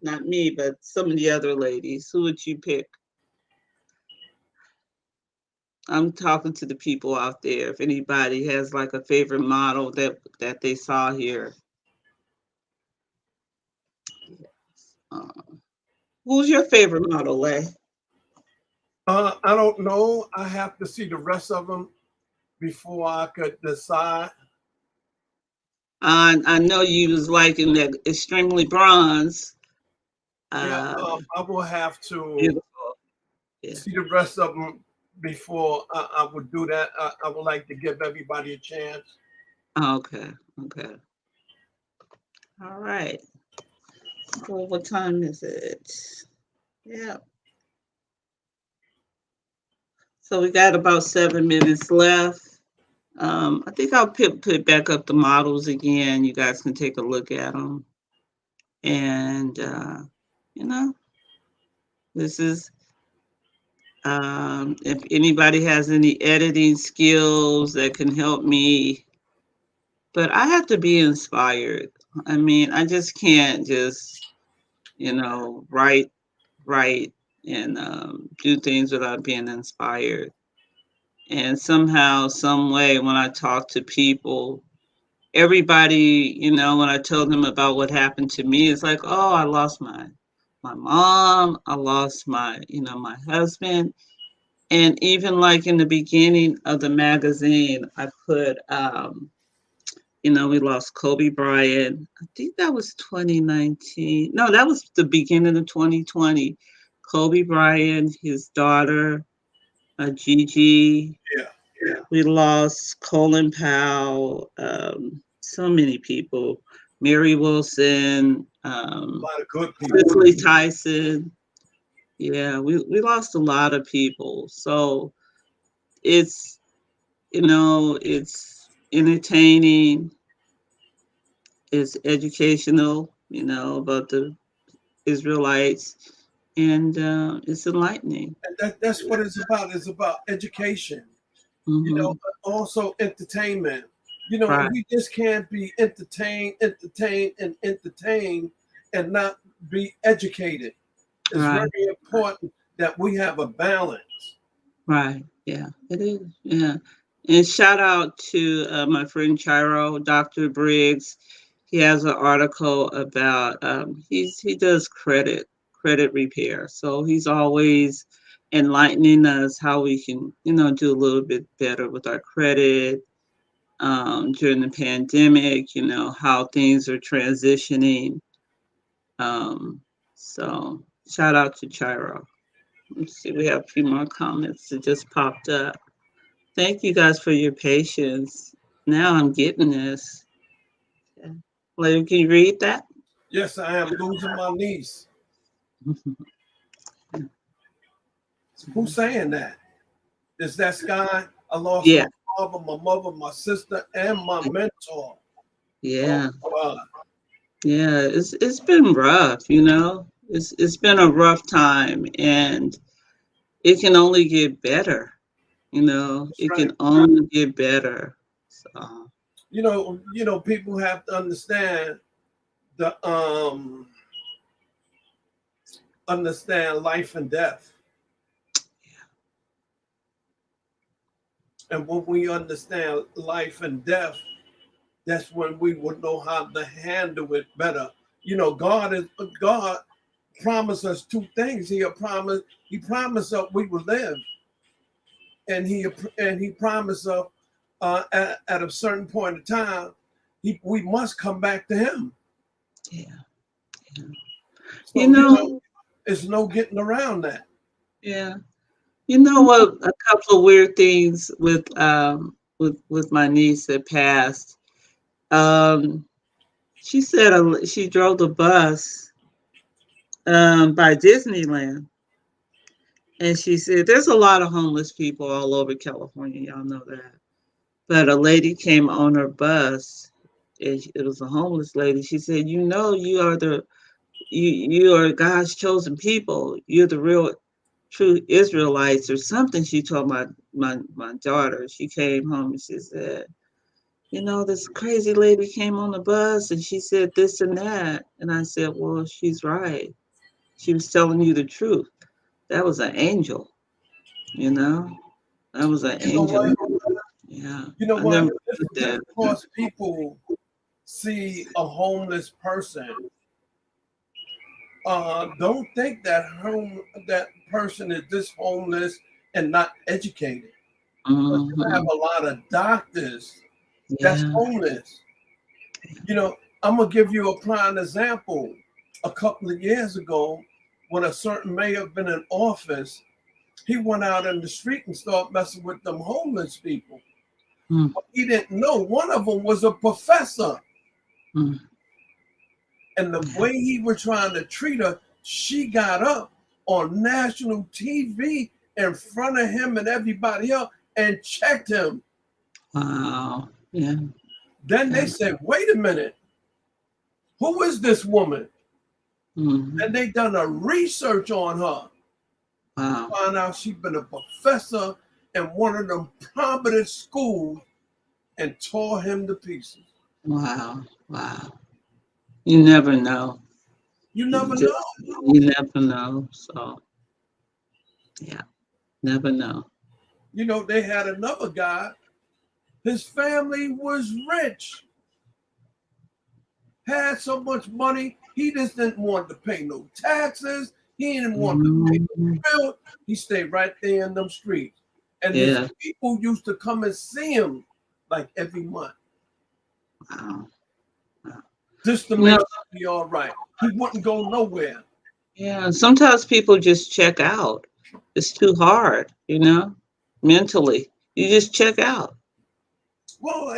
not me, but some of the other ladies. Who would you pick? I'm talking to the people out there. If anybody has like a favorite model that they saw here. Uh, who's your favorite model, Lay? I don't know. I have to see the rest of them before I could decide. I know you was liking that extremely bronze. Yeah, Uh, I will have to beautiful. Yeah. see the rest of them before I would do that. I would like to give everybody a chance. Okay. Okay. All right. So what time is it? Yeah. So we got about 7 minutes left. I think I'll put back up the models again. You guys can take a look at them. And, this is, if anybody has any editing skills that can help me, but I have to be inspired. I mean, I just can't just, write and do things without being inspired. And somehow, some way, when I talk to people, everybody, when I tell them about what happened to me, it's like, oh, I lost my mom, I lost my husband. And even like in the beginning of the magazine, I put, we lost Kobe Bryant. I think that was 2019. No, that was the beginning of 2020. Kobe Bryant, his daughter, Gigi. Yeah, We lost Colin Powell, so many people. Mary Wilson, a lot of good people. Cicely Tyson. Yeah, we lost a lot of people. So it's, it's entertaining, it's educational, about the Israelites, and it's enlightening. And that's what it's about. It's about education, Hmm. but also entertainment. Right, We just can't be entertained, and not be educated. It's very right, important that we have a balance. right. Yeah, it is. Yeah. And shout out to my friend Chiro, Dr. Briggs. He has an article about he does credit repair. So he's always enlightening us how we can, do a little bit better with our credit during the pandemic, how things are transitioning. So shout out to Chiro. Let's see, we have a few more comments that just popped up. Thank you guys for your patience. Now I'm getting this. Yeah. Larry, can you read that? Yes, I am losing my niece. Who's saying that? Is that Sky? I lost Yeah, my father, my mother, my sister, and my mentor. yeah, Oh, God. yeah. It's been rough, It's been a rough time, and it can only get better. That's It right. can only get better. So People have to the understand life and death. And when we understand life and death, that's when we would know how to handle it better. God promised us two things. He promised us we would live, and he promised us at a certain point in time, we must come back to him. yeah, yeah. You So know, There's no getting around that. Yeah. You know what? A couple of weird things with my niece that passed. Um, she said she drove the bus by Disneyland, and she said there's a lot of homeless people all over California. Y'all know that. But a lady came on her bus. It was a homeless lady. She said, "You know, you are God's chosen people. You're the real, true Israelites, or something." She told my daughter. She came home and she said, "You know, this crazy lady came on the bus and she said this and that." And I said, "Well, she's right. She was telling you the truth. That was an angel. You know, that was an You know angel." what? Yeah, You know I what? never Just, did just that. because people see a homeless person, don't think that person is this homeless and not educated. But you have Hmm. a lot of doctors that's Yeah. homeless. You know, I'm gonna give you a prime example. A couple of years ago, when a certain mayor been in office, he went out in the street and started messing with them homeless people. Mm, But he didn't know one of them was a professor. mm, And the yeah. way he was trying to treat her, she got up on national TV in front of him and everybody else and checked him. Wow. Yeah. Then they Yeah. said, wait a minute, who is this woman? Hmm. And they done a research on her. Wow. Found out she'd been a professor in one of them prominent schools and tore him to pieces. Wow. Wow. You never know. You You never just, know. you never know. So, yeah, never know. You know, they had another guy, his family was rich, had so much money, he just didn't want to pay no taxes. He didn't want to pay Mhm. no bill. He stayed right there in them streets. And his Yeah. people used to come and see him like every month Wow. Wow. just to You make know, sure he all right. He wouldn't go nowhere. yeah, sometimes people just check out. It's too hard, mentally. You just check out. Well,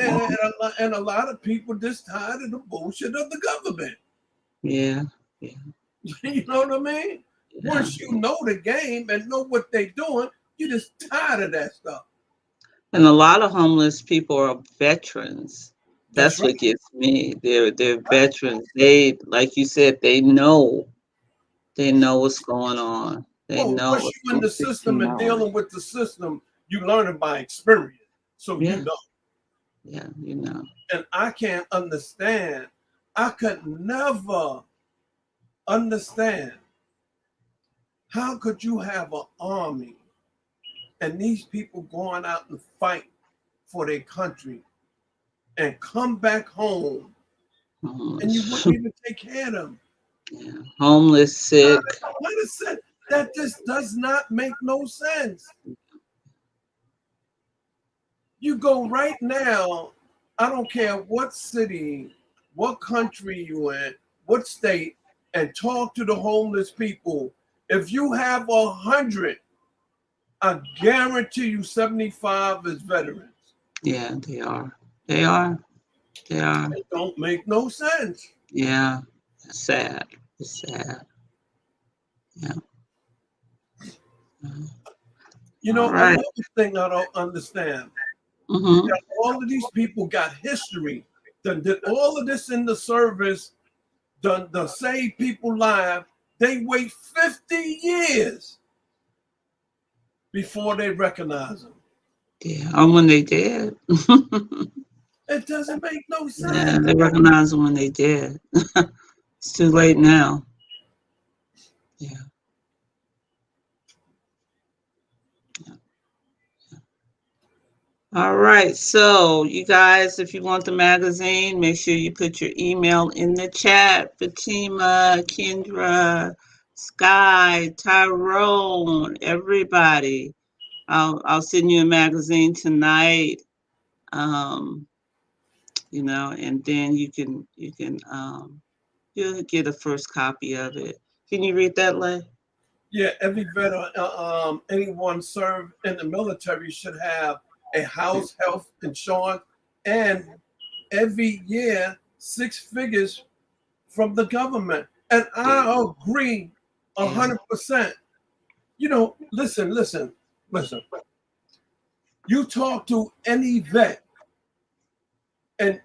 and a lot of people just tired of the bullshit of the government. Yeah. Yeah. You know what I mean? Yeah. Once you know the game and know what they're doing, you're just tired of that stuff. And a lot of homeless people are veterans. That's That's right. what gets me. They're veterans. They, like you said, they know what's going on. They Well, know once what's you're in going the system and 16 hours. dealing with the system, you learn it by experience. So you Yeah, know. yeah. And I can't understand. I could never understand how could you have an army and these people going out and fight for their country and come back home and you Homeless, wouldn't even take care of them. yeah. Homeless, sick. That just does not make no sense. You go right now, I don't care what city, what country you in, what state, and talk to the homeless people. If you have 100, I guarantee you 75 is veterans. Yeah, they are. They are. They are. It don't make no sense. Yeah. It's sad. It's sad. Yeah. Yeah. You All know, right. another thing I don't understand is Mm-hmm. that all of these people got history, done did all of this in the service, done save people lives. They wait 50 years before they recognize them. Yeah. Oh, when they did. It doesn't make no Yeah, sense. they recognize them when they did. It's too late now. Yeah. All right. So, you guys, if you want the magazine, make sure you put your email in the chat. Fatima, Kendra, Sky, Tyrone, everybody. I'll send you a magazine tonight. Um, and then you'll get a first copy of it. Can you read that, Lay? Yeah, every veteran, anyone served in the military should have a house health insurance, and every year 6 figures from the government. And Yeah, I agree a yeah, 100%. You know, listen. You talk to any vet, and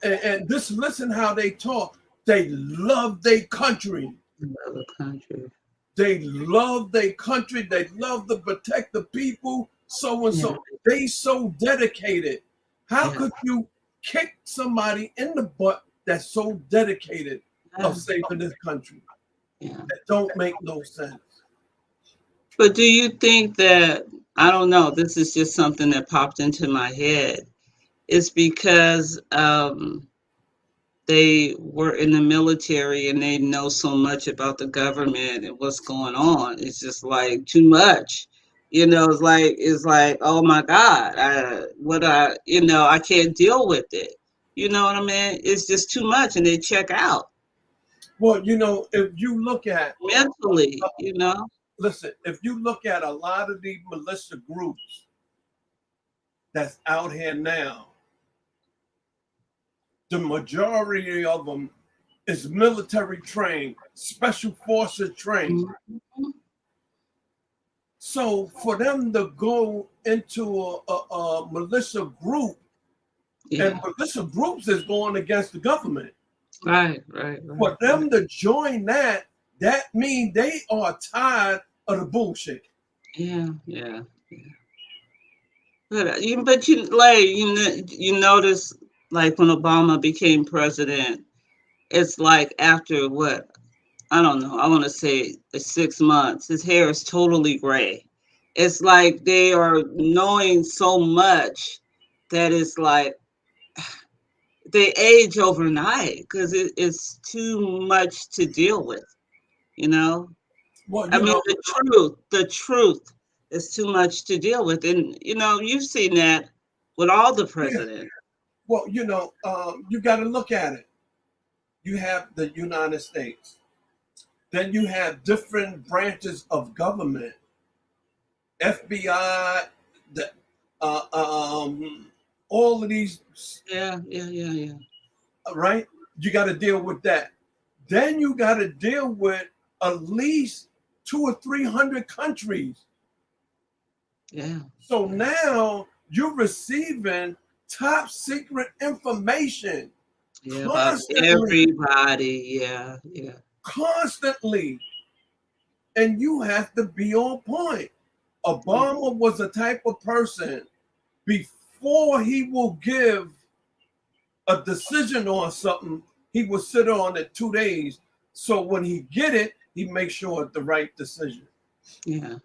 just listen how they talk. They love their country. another country. They love their country. They love to protect the people. So and Yeah, so. They so dedicated. How yeah, could you kick somebody in the butt that's so dedicated yeah, of saving this country? yeah. That don't make no sense. But do you think that, I don't know, this is just something that popped into my head. It's because they were in the military and they know so much about the government and what's going on. It's just like too much. It's like, oh my God, I can't deal with it. You know what I mean? It's just too much and they check out Well, you know, if you look at mentally. listen, if you look at a lot of these militia groups that's out here now, the majority of them is military trained, special forces trained. Mhm. So for them to go into a militia group, and Yeah, militia groups is going against the government. right. For them to join that, that means they are tired of the bullshit. Yeah. But you notice, like when Obama became president, it's like after what, I don't know, I want to say 6 months, his hair is totally gray. It's like they are knowing so much that it's like they age overnight because it's too much to deal with, you know? Well, I you mean, know, the truth is too much to deal with. And, you've seen that with all the yeah. presidents. Well, you got to look at it. You have the United States. Then you have different branches of government, FBI, the, all of these, Yeah. right? You got to deal with that. Then you got to deal with at least 200 or 300 countries. Yeah. So now you're receiving top secret information Yeah, about constantly, everybody. Yeah. constantly, and you have to be on point. Obama was the type of person before he will give a decision on something, he will sit on it 2 days. So when he get it, he makes sure it's the right decision. Yeah.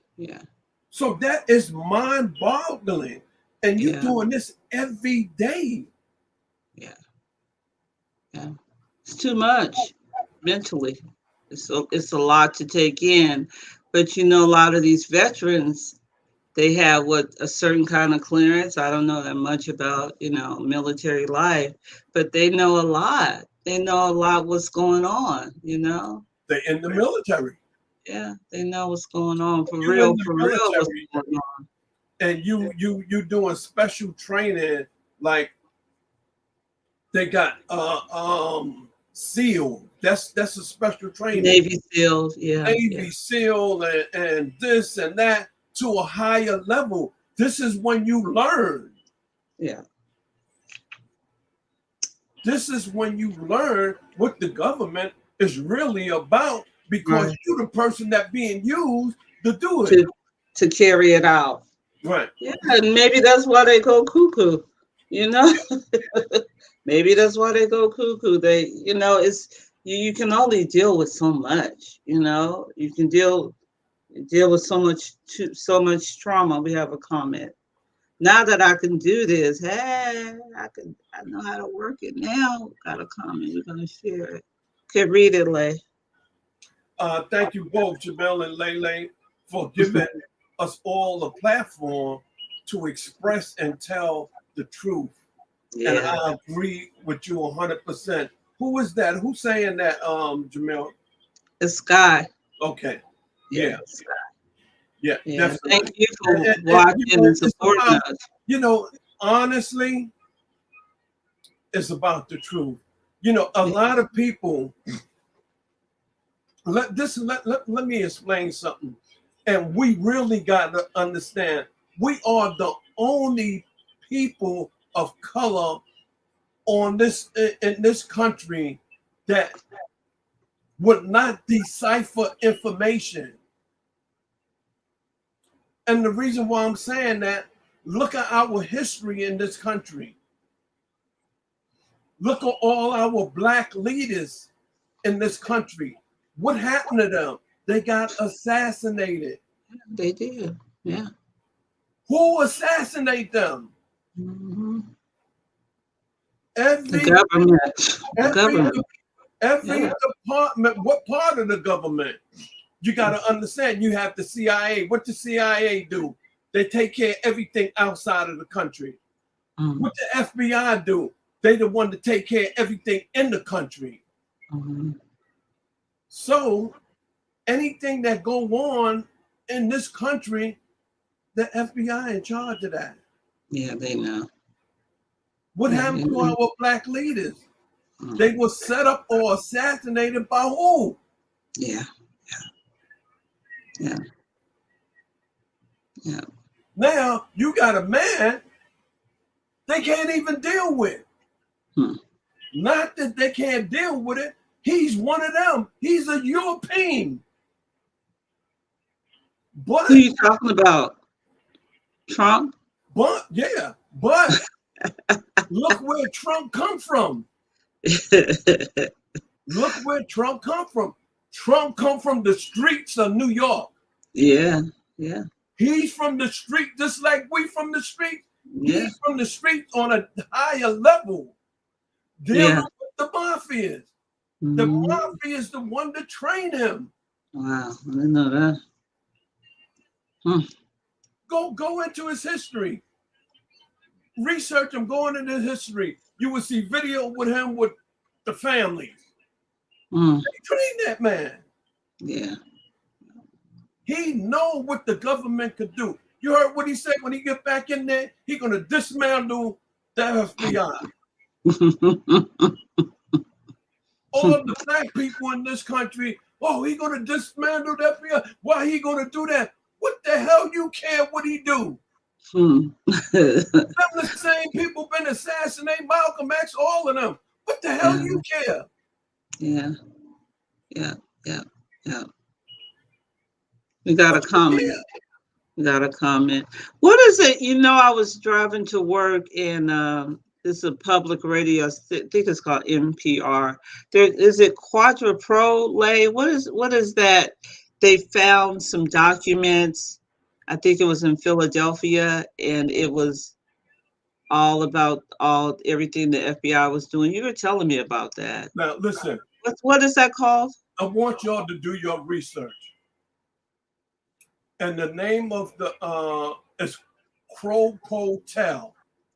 So that is mind-boggling. And you Yeah. doing this every day. Yeah. Yeah. It's too much mentally. It's a lot to take in. But a lot of these veterans, they have a certain kind of clearance. I don't know that much about, military life, but they know a lot. They know a lot what's going on. They're in the military. Yeah, they know what's going on You in the for real what's military going on. and you doing special training, like they got SEAL. That's a special training. Navy SEALs, yeah. Navy SEAL and this and that to a higher level. This is when you learn. Yeah. This is when you learn what the government is really about because Right. you're the person that being used to do it. To carry it out. Right. Yeah, and maybe that's why they go cuckoo, you know? Maybe that's why they go cuckoo. It's you can only deal with so much. You can deal with so much trauma. We have a comment. Now that I can do this, hey, I know how to work it now. Got a comment. We're gonna share it. Could read it, Lay. Thank you both, Jamila and Lele, for giving us all a platform to express and tell the truth. And Yeah. I agree with you 100%. Who is that? Who's saying that, Jamila? It's Sky. Okay. Yeah. Yeah. Sky. Yeah, Yeah. definitely. Thank you for And, watching you know, and it's supporting about, us. you know, honestly, it's about the truth. You know, a Yeah. lot of people. Let me explain something. And we really got to understand we are the only people of color on this in this country that would not decipher information. And the reason why I'm saying that, look at our history in this country. Look at all our black leaders in this country. What happened to them? They got assassinated. They did. Yeah. Who assassinated them? Hmm. The Every government. The every government. every Yeah. department. What part of the government? You got to understand. You have the CIA. What the CIA do? They take care of everything outside of the country. Mm-hmm. What the FBI do? They the one to take care of everything in the country. Mm-hmm. So anything that go on in this country, the FBI in charge of that. Yeah, they know. What Yeah, happened they to know. our black leaders? Mm. They were set up or assassinated by who? Yeah. Yeah. Yeah. Now you got a man they can't even deal with. Hmm. Not that they can't deal with it. He's one of them. He's a European. Who But you talking about? Trump? yeah, but look where Trump come from. Look where Trump come from. Trump come from the streets of New York. Yeah. Yeah. He's from the street, just like we from the street. Yeah. He's from the street on a higher level, dealing Yeah. with the mafias. The Mm-hmm. mafia is the one to train him. Wow. I didn't know that. Hmm. Go into his history. Research him, go into his history. You will see video with him with the families. Mm. They trained that man. Yeah. He know what the government could do. You heard what he said when he get back in there? He gonna dismantle the FBI. All the black people in this country, oh, he gonna dismantle the FBI. Why he gonna do that? What the hell you care what he do? Hmm. Them the same people been assassinating Malcolm X, all of them. What the hell Yeah. you care? Yeah. Yeah. Yeah. Yeah. We got a What you comment. care? We got a comment. What is it? You know, I was driving to work and this is a public radio. I think it's called NPR. There is it Quadripro. What is that? They found some documents. I think it was in Philadelphia, and it was all about everything the FBI was doing. You were telling me about that. Now listen, What is that called? I want y'all to do your research. And the name of the is Crocotel.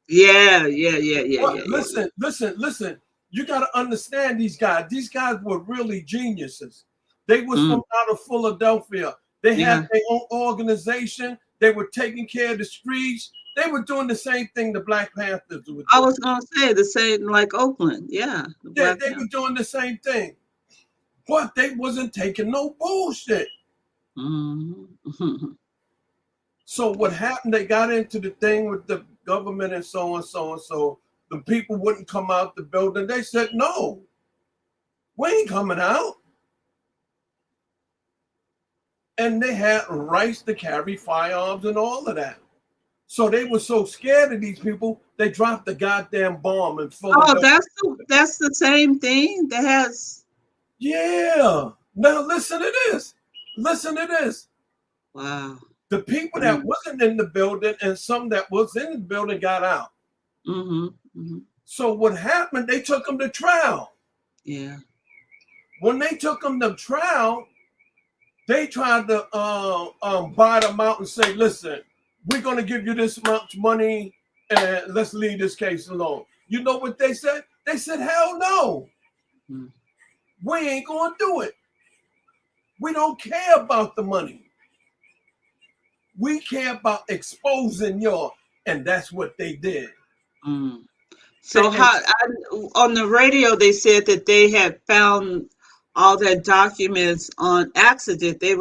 Yeah, yeah, yeah, yeah, What? yeah, yeah. Listen. You got to understand these guys. These guys were really geniuses. They was Mm, from out of Philadelphia. They had yeah. their own organization. They were taking care of the streets. They were doing the same thing the Black Panthers were I doing. was gonna say the same like Oakland. Yeah, the Yeah, Black they Panther. were doing the same thing. But they wasn't taking no bullshit. Mhm. So what happened? They got into the thing with the government and so on, so on. So the people wouldn't come out the building. They said, "No, we ain't coming out." And they had rights to carry firearms and all of that. So they were so scared of these people, they dropped the goddamn bomb in Oh, Philadelphia. that's the same thing that has. Yeah. Now listen to this. Listen to this. Wow. The people that wasn't in the building and some that was in the building got out. Mm-hmm. Mm-hmm. So what happened? They took them to trial. Yeah. When they took them to trial, they tried to buy them out and say, "Listen, we're going to give you this much money and let's leave this case alone." You know what they said? They said, "Hell no. Mm. We ain't going to do it. We don't care about the money." We care about exposing your, and that's what they did. Mm. So on the radio they said that they had found all their documents on accident. They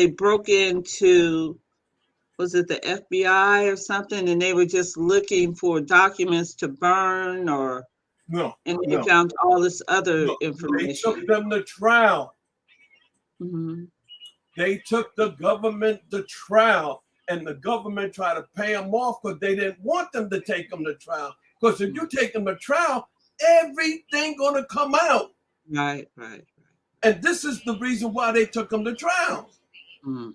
broke into, was it the FBI or something, and they were just looking for documents to burn, and they No, found all this other no. They took information. them to trial. Hmm. They took the government to trial, and the government tried to pay them off because they didn't want them to take them to trial. Because if you take them to trial, everything gonna come out. Right, right. And this is the reason why they took them to trial. Mm.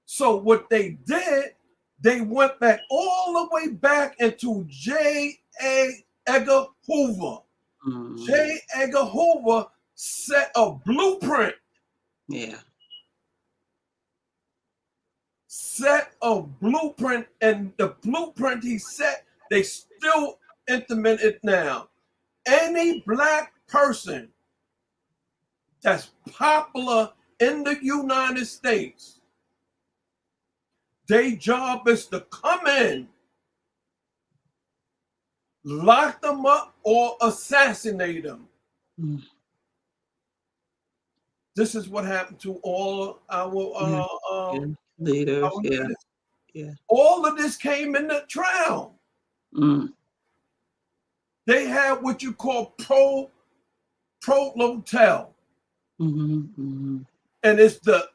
So what they did, they went back all the way back into J. Edgar Hoover. Mm. J. Edgar Hoover set a blueprint. Yeah. Set a blueprint, and the blueprint he set, they still implement it now. Any black person that's popular in the United States, their job is to come in, lock them up, or assassinate them. Mm. This is what happened to all our Yeah. Leaders. our Yeah. leaders. Yeah. All of this came in the trial. Mm. They had what you call prolotel. Mm-hmm. Mm-hmm. And it's the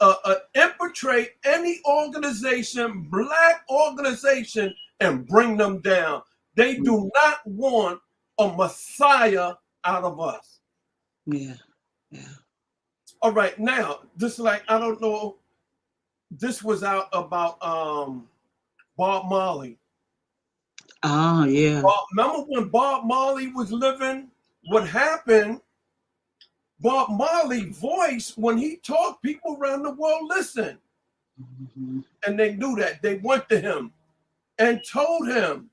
infiltrate any organization, black organization, and bring them down. They do not want a messiah out of us. Yeah. Yeah. All right, now this, like, I don't know. This was out about Bob Marley. Oh, yeah. Remember when Bob Marley was living? What happened? Bob Marley's voice, when he talked, people around the world listened. Mm-hmm. And they knew that. They went to him and told him.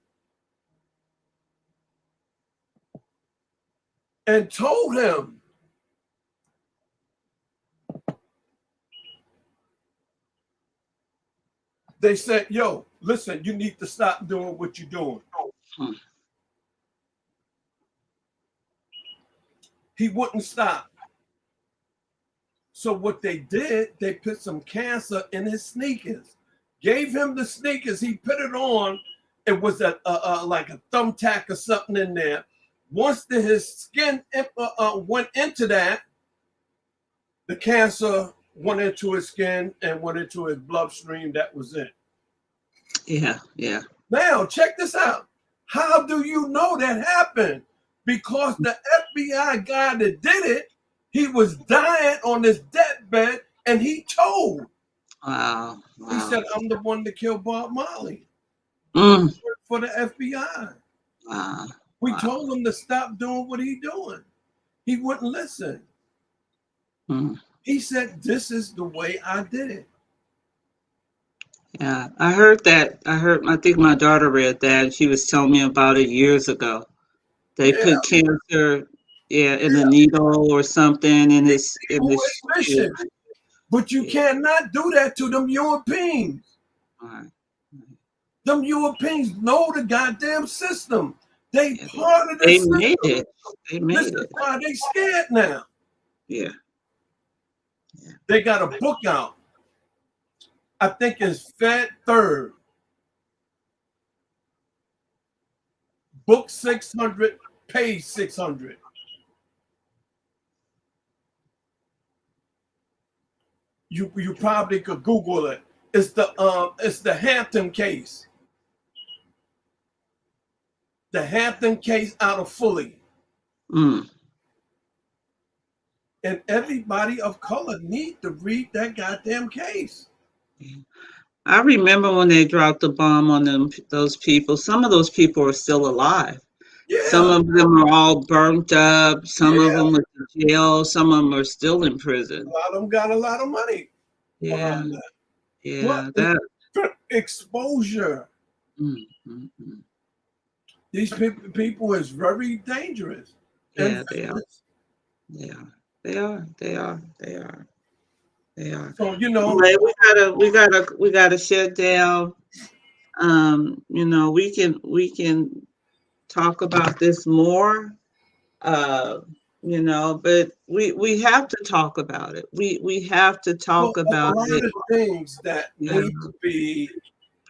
They said, yo, listen, you need to stop doing what you're doing. Hmm. He wouldn't stop. So what they did, they put some cancer in his sneakers, gave him the sneakers. He put it on. It was like a thumbtack or something in there. Once his skin went into that, the cancer went into his skin and went into his bloodstream. That was it. Yeah. Yeah. Now, check this out. How do you know that happened? Because the FBI guy that did it, he was dying on his deathbed, and he told. Wow. He said, I'm the one that killed Bob Marley. Mm. For the FBI. Wow. We told him to stop doing what he's doing. He wouldn't listen. Mm. He said, this is the way I did it. Yeah, I heard that. I think my daughter read that. She was telling me about it years ago. They put cancer, in a needle or something, and it's in the mission. But you cannot do that to them Europeans. All right. Them Europeans know the goddamn system. They part of the They system. made it. They made This it. is why they scared now. Yeah. They got a book out. I think it's Fed Third. Book 600, page 600. You probably could Google it. It's the Hampton case. The Hampton case out of Philly. Mm. And everybody of color need to read that goddamn case. I remember when they dropped the bomb on those people. Some of those people are still alive. Yeah. Some of them are all burnt up. Some of them are in jail. Some of them are still in prison. A lot of them got a lot of money. Yeah. Yeah. That exposure. Mm-hmm. These people is very dangerous. Yeah, they are. Yeah, they are. They are. They are. They are. So Like, we gotta shut down. We can talk about this more. Uh, but we have to talk about it. We have to well, talk a about lot it. of things that Yeah, need to be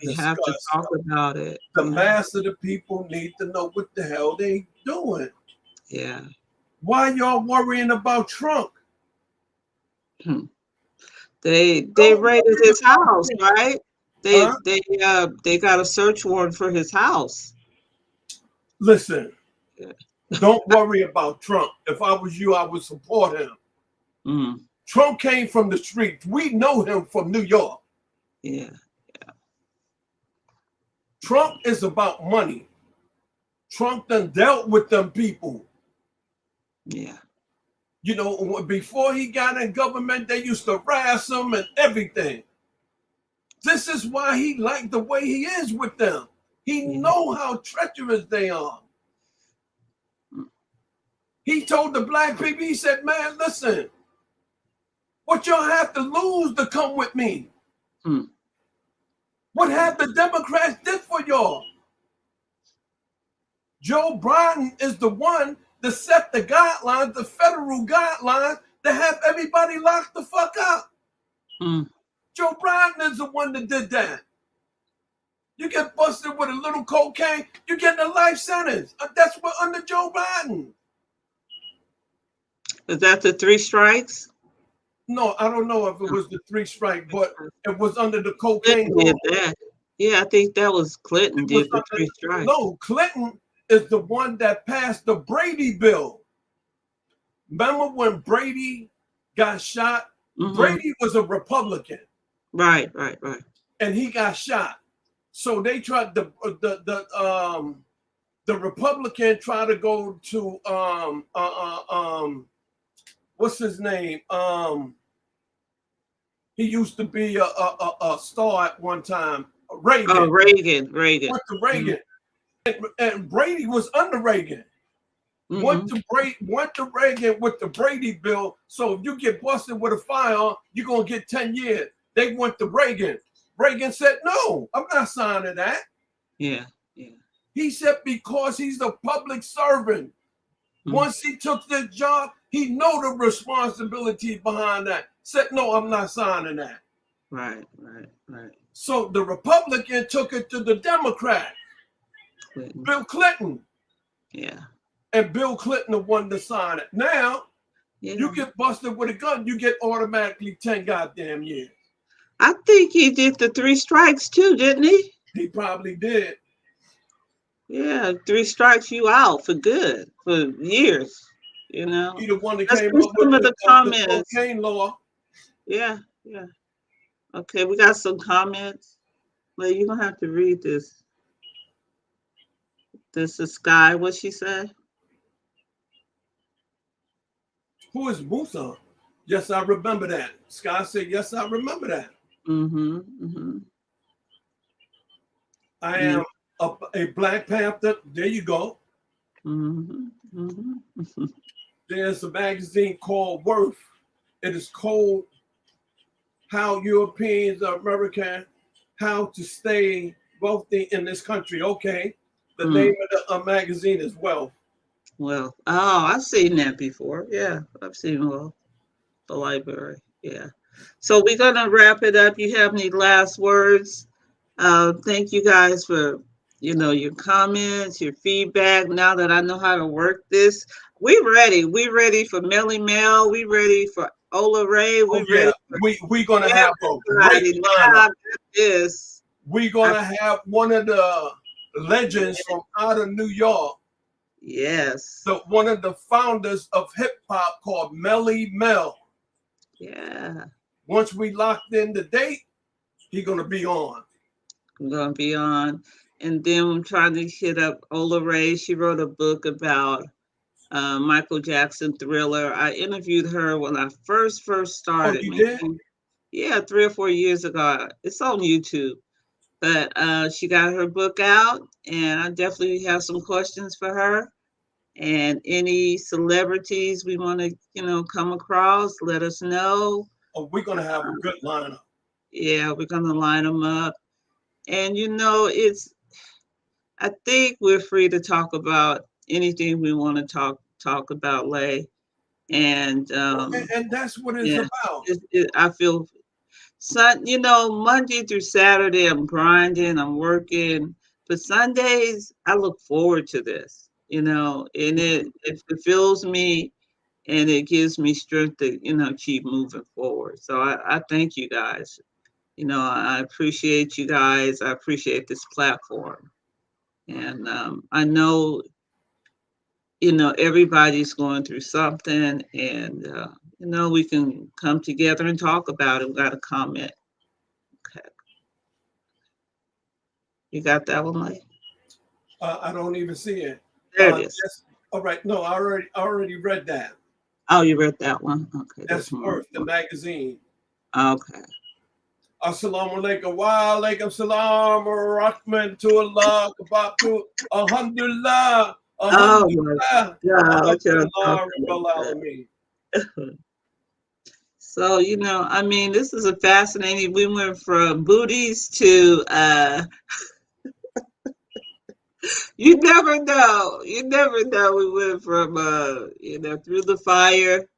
we have to discussed. talk about it. The Yeah, mass of the people need to know what the hell they doing. yeah. Why y'all worrying about Trump? Hmm. They Don't raided worry his about house, Trump. right? They Huh? they they got a search warrant for his house. Listen, Yeah. don't worry about Trump. If I was you, I would support him. Mm, Trump came from the streets. We know him from New York. yeah. Trump is about money. Trump done dealt with them people. Yeah. Before he got in government, they used to harass him and everything. This is why he liked the way he is with them. He Yeah. know how treacherous they are. Mm, He told the black people, he said, man, listen, what y'all have to lose to come with me? mm, What have the Democrats did for y'all? Joe Biden is the one that set the guidelines, the federal guidelines, to have everybody locked the fuck up. mm. Joe Biden is the one that did that. You get busted with a little cocaine, you get a life sentence. That's what under Joe Biden. Is that the three strikes? No, I don't know if it No. was the three strike, but it was under the cocaine Clinton law. did that. Yeah, I think that was Clinton It was did the under, three strikes. no, Clinton is the one that passed the Brady bill. Remember when Brady got shot? Hmm. Brady was a Republican Right. and he got shot. So they tried the Republican tried to go to what's his name? He used to be a star at one time. Oh, Reagan. Reagan. Went to Reagan. And Brady was under Reagan. Mm-hmm. Went to Reagan with the Brady bill. So if you get busted with a firearm, you're gonna get 10 years. They went to Reagan. Reagan said, no, I'm not signing that. Yeah. He said because he's a public servant. Mm. Once he took this job, he know the responsibility behind that. Said, no, I'm not signing that. Right. So the Republican took it to the Democrat, Clinton. Bill Clinton. Yeah. And Bill Clinton the one to sign it. Now, Yeah. you get busted with a gun, you get automatically 10 goddamn years. I think he did the three strikes too, didn't he? He probably did. Yeah, three strikes you out for good for years. He the one that Let's came do up with some of the the comments. cocaine law. Yeah. Okay, we got some comments. Well, you don't have to read this. This is Sky. What she said? Who is Musa? Yes, I remember that. Sky said, yes, I remember that. Mm-hmm. I am a Black Panther. There you go. Mm-hmm. There's a magazine called Worth. It is called How Europeans or American, How to Stay Wealthy in This Country. Okay. The name of the magazine is Wealth. Well, I've seen that before. Yeah, I've seen the library. Yeah. So we're gonna wrap it up. You have any last words? Thank you guys for your comments, your feedback. Now that I know how to work this, we ready. We ready for Melly Mel. We ready for Ola Ray. Oh We yeah, ready for we're gonna have a great everybody. Now I lineup. got this. We're gonna have one of the legends from out of New York, Yes. one of the founders of hip hop called Melly Mel. Yeah. Once we locked in the date, he's gonna be on. I'm gonna be on. And then I'm trying to hit up Ola Ray. She wrote a book about Michael Jackson Thriller. I interviewed her when I first Oh, started, you did? maybe 3 or 4 years ago. It's on YouTube. But she got her book out, and I definitely have some questions for her. And any celebrities we want to, come across, let us know. we're gonna have a good lineup. Yeah, we're gonna line them up. And I think we're free to talk about anything we want to talk about, Lay. And And that's what it's yeah, about. I feel Monday through Saturday I'm grinding, I'm working, but Sundays I look forward to this, and it fulfills me and it gives me strength to, keep moving forward. So I thank you guys. I appreciate you guys. I appreciate this platform. And I know, everybody's going through something, and, we can come together and talk about it. We got a comment. Okay. You got that one, Mike? I don't even see it. There it is. Yes. All right. No, I already read that. Oh, you read that one? Okay. That's Earth, the magazine. Okay. Assalamu alaikum wa alaikum salam rahman to Allah kabatu alhamdulillah alhamdulillah. So, this is a fascinating, we went from booties to, you never know. We went from, through the fire,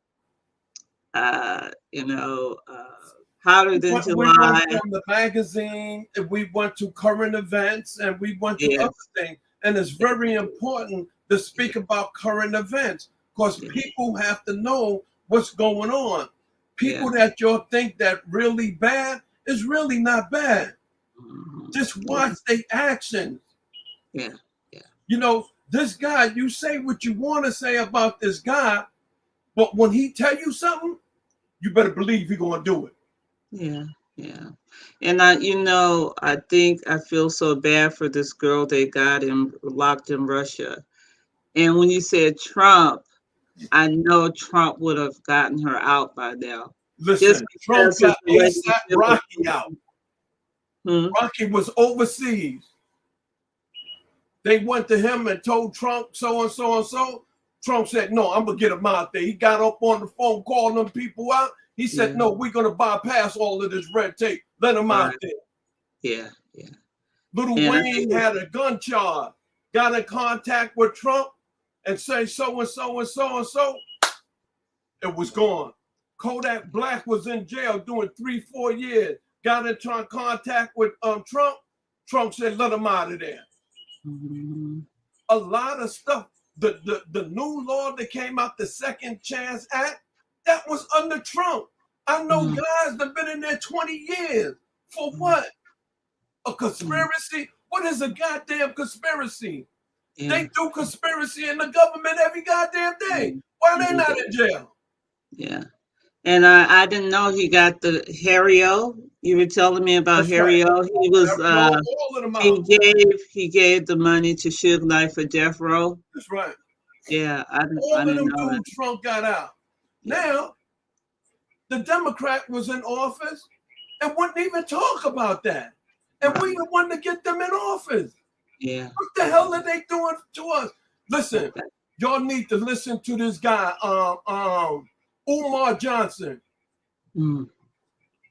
hotter than July. We went from the magazine, and we went to current events, and we went to other things. And it's very important to speak about current events because people have to know what's going on. People that y'all think that really bad is really not bad. Mm-hmm. Just watch their actions. Yeah. This guy, you say what you want to say about this guy, but when he tell you something, you better believe he's going to do it. Yeah. And I think I feel so bad for this girl they got locked in Russia. And when you said Trump, I know Trump would have gotten her out by now. Listen, Trump got ASAP Rocky out. Rocky was overseas. They went to him and told Trump so and so and so. Trump said, no, I'm going to get him out there. He got up on the phone, calling them people out. He said, no, we're going to bypass all of this red tape. Let him out there. Yeah. Little Wayne had a gun charge, got in contact with Trump and say so and so and so and so. It was gone. Kodak Black was in jail doing 3-4 years. Got in contact with Trump. Trump said, let him out of there. Mm-hmm. A lot of stuff. The new law that came out, the Second Chance Act, that was under Trump. I know guys that have been in there 20 years. For what? A conspiracy? What is a goddamn conspiracy? Yeah. They do conspiracy in the government every goddamn day. Why they not in jail? Yeah. And I didn't know he got the Harry O. You were telling me about Harry O. He was he gave the money to Suge Knight for death row. That's right. Yeah, I didn't know that. Trump got out. Now, the Democrat was in office and wouldn't even talk about that. And we the one to get them in office. Yeah. What the hell are they doing to us? Listen, y'all need to listen to this guy, Umar Johnson.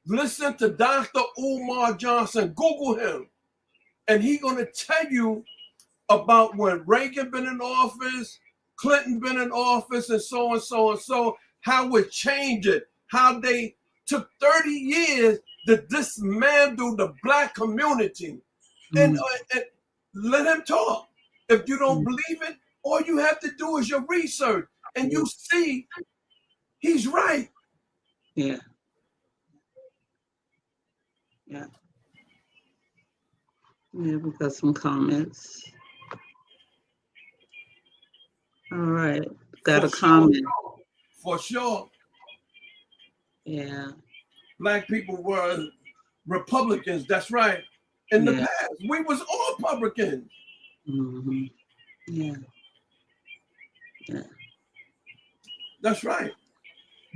Listen to Dr. Umar Johnson. Google him. And he's going to tell you about when Reagan been in office, Clinton been in office, and so and so and so, how it changed it, how they took 30 years to dismantle the Black community. And let him talk. If you don't believe it, all you have to do is your research, and you see he's right. Yeah. Yeah, we got some comments. All right. Got a comment. For sure. Yeah. Black people were Republicans. That's right. In the past, we was all Republicans. Mm-hmm. Yeah. That's right.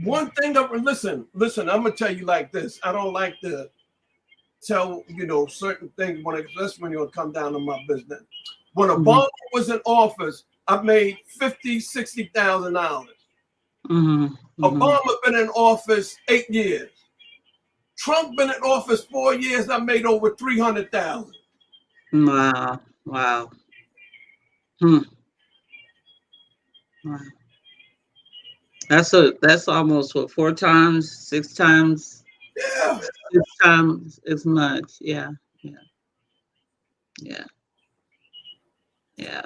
One thing that listen, I'm gonna tell you like this. I don't like to tell certain things especially when you come down to my business. When Obama was in office, I made $50,000, $60,000. Mm-hmm. Mm-hmm. Obama been in office 8 years. Trump been in office 4 years. I made over 300,000. Wow. Wow. Hmm. Wow. That's almost what, 4 times, 6 times, Yeah, 6 times as much. Yeah. Yeah. Yeah. Yeah.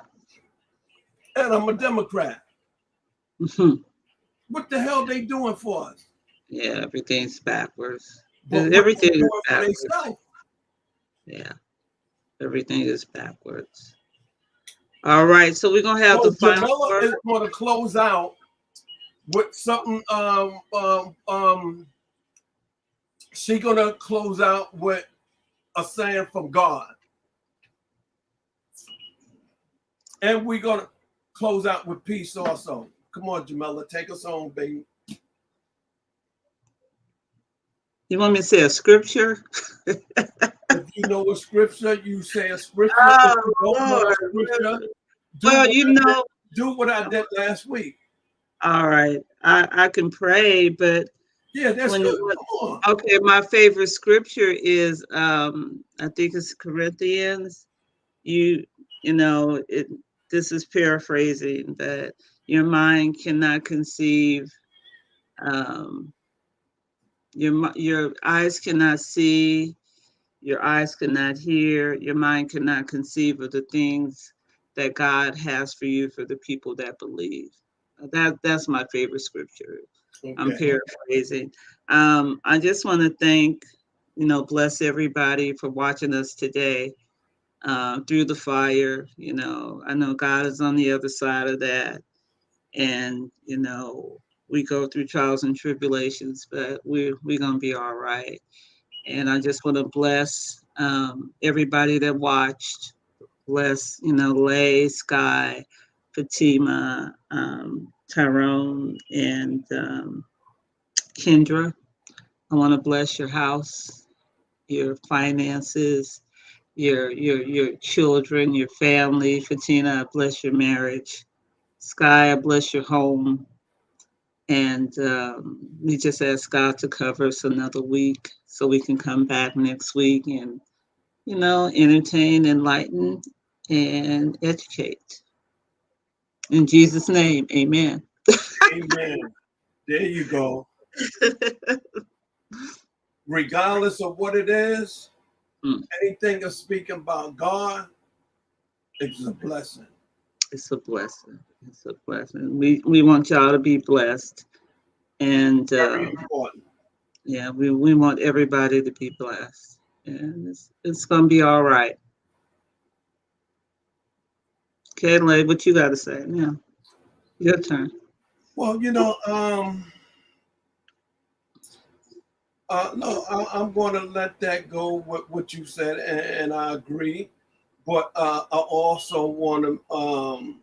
and I'm a Democrat. Mhm. What the hell they doing for us? Yeah. Everything's backwards. But what they Everything is doing for backwards. themselves? Yeah. Everything is backwards. All right. So we're gonna have the So final Jamila word. is going to close out with something. She gonna close out with a saying from God, and we're gonna close out with peace also. Come on, Jamila, take us home, baby. You want me to say a scripture? If you know a scripture, you say a scripture. If Oh you don't know a Lord. scripture, Well, you know, do what I did last week. all right. I can pray, but Yeah, that's when good. Come on. okay, my favorite scripture is I think it's Corinthians. You you know, it this is paraphrasing that your mind cannot conceive, um your eyes cannot see, your eyes cannot hear, your mind cannot conceive of the things that God has for you for the people that believe. That's my favorite scripture. I'm Okay. paraphrasing. I just want to thank, bless everybody for watching us today through the fire. I know God is on the other side of that, and we go through trials and tribulations, but we're gonna be all right. And I just want to bless everybody that watched. Bless, Lay, Sky, Fatima, Tyrone, and Kendra. I want to bless your house, your finances, your children, your family. Fatima, I bless your marriage. Sky, I bless your home. And we just ask God to cover us another week so we can come back next week and, entertain, enlighten, and educate. In Jesus' name, amen. Amen. There you go. Regardless of what it is, Mm, anything of speaking about God, it's a blessing. it's a blessing. It's a blessing. We want y'all to be blessed. And Very important. yeah, we want everybody to be blessed. And it's going to be all right. Okay, Lay, what you got to say now? Your turn. Well, no, I'm going to let that go with what you said, and I agree. But I also want to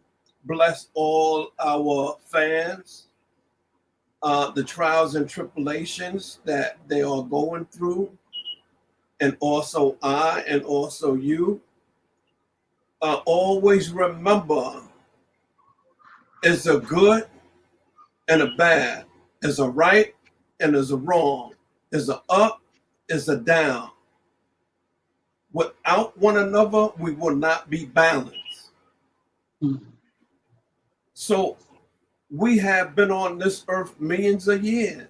bless all our fans, the trials and tribulations that they are going through, and also and also you. Always remember, it's a good and a bad, it's a right and it's a wrong, it's a up, it's a down. Without one another, we will not be balanced. Mm. So we have been on this earth millions of years,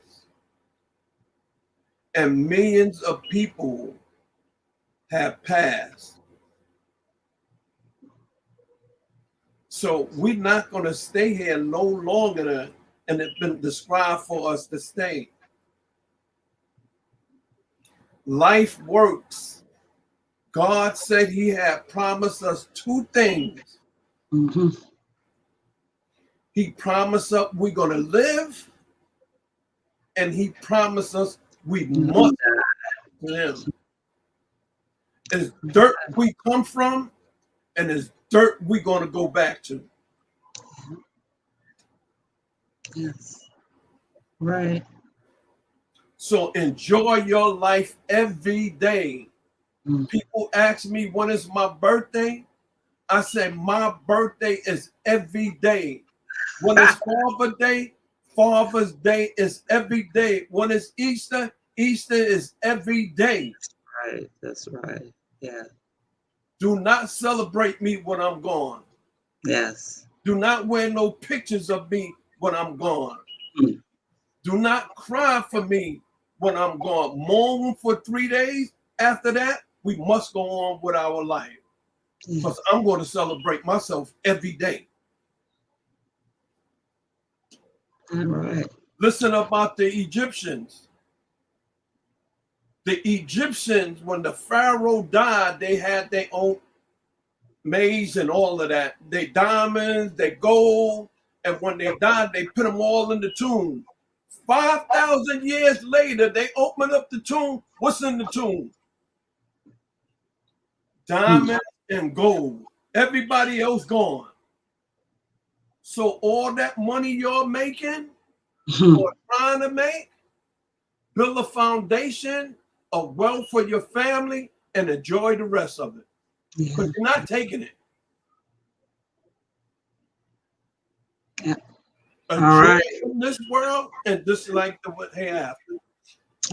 and millions of people have passed. So we're not going to stay here no longer than it's been described for us to stay. Life works. God said he had promised us two things. Hmm. He promised us we're going to live, and he promised us we must live. It's dirt we come from, and it's dirt we're going to go back to. Yes. Right. So enjoy your life every day. Mm. People ask me when is my birthday. I say my birthday is every day. When it's Father's Day, Father's Day is every day. When it's Easter, Easter is every day. Right. That's right. Yeah. Do not celebrate me when I'm gone. Yes. Do not wear no pictures of me when I'm gone. Mm. Do not cry for me when I'm gone. Mourn for 3 days. After that, we must go on with our life. Yeah. Because I'm going to celebrate myself every day. All right. Listen about the Egyptians. The Egyptians, when the Pharaoh died, they had their own maize and all of that. They diamonds, they gold. And when they died, they put them all in the tomb. 5,000 years later, they open up the tomb. What's in the tomb? Diamond and gold. Everybody else gone. So all that money you're making or trying to make, build a foundation of wealth for your family and enjoy the rest of it. Yeah. But you're not taking it. Yeah. Enjoy All right. in this world and dislike the hereafter.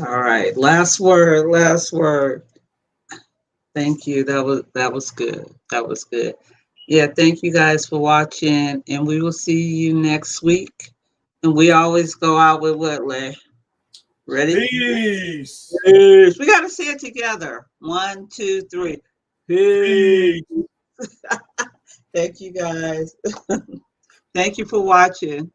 All right. Last word. Last word. Thank you. That was good. That was good. Yeah, thank you guys for watching, and we will see you next week. And we always go out with what, Lay? Ready? Peace. Peace. We got to say it together. 1, 2, 3. Peace. Peace. Thank you guys. Thank you for watching.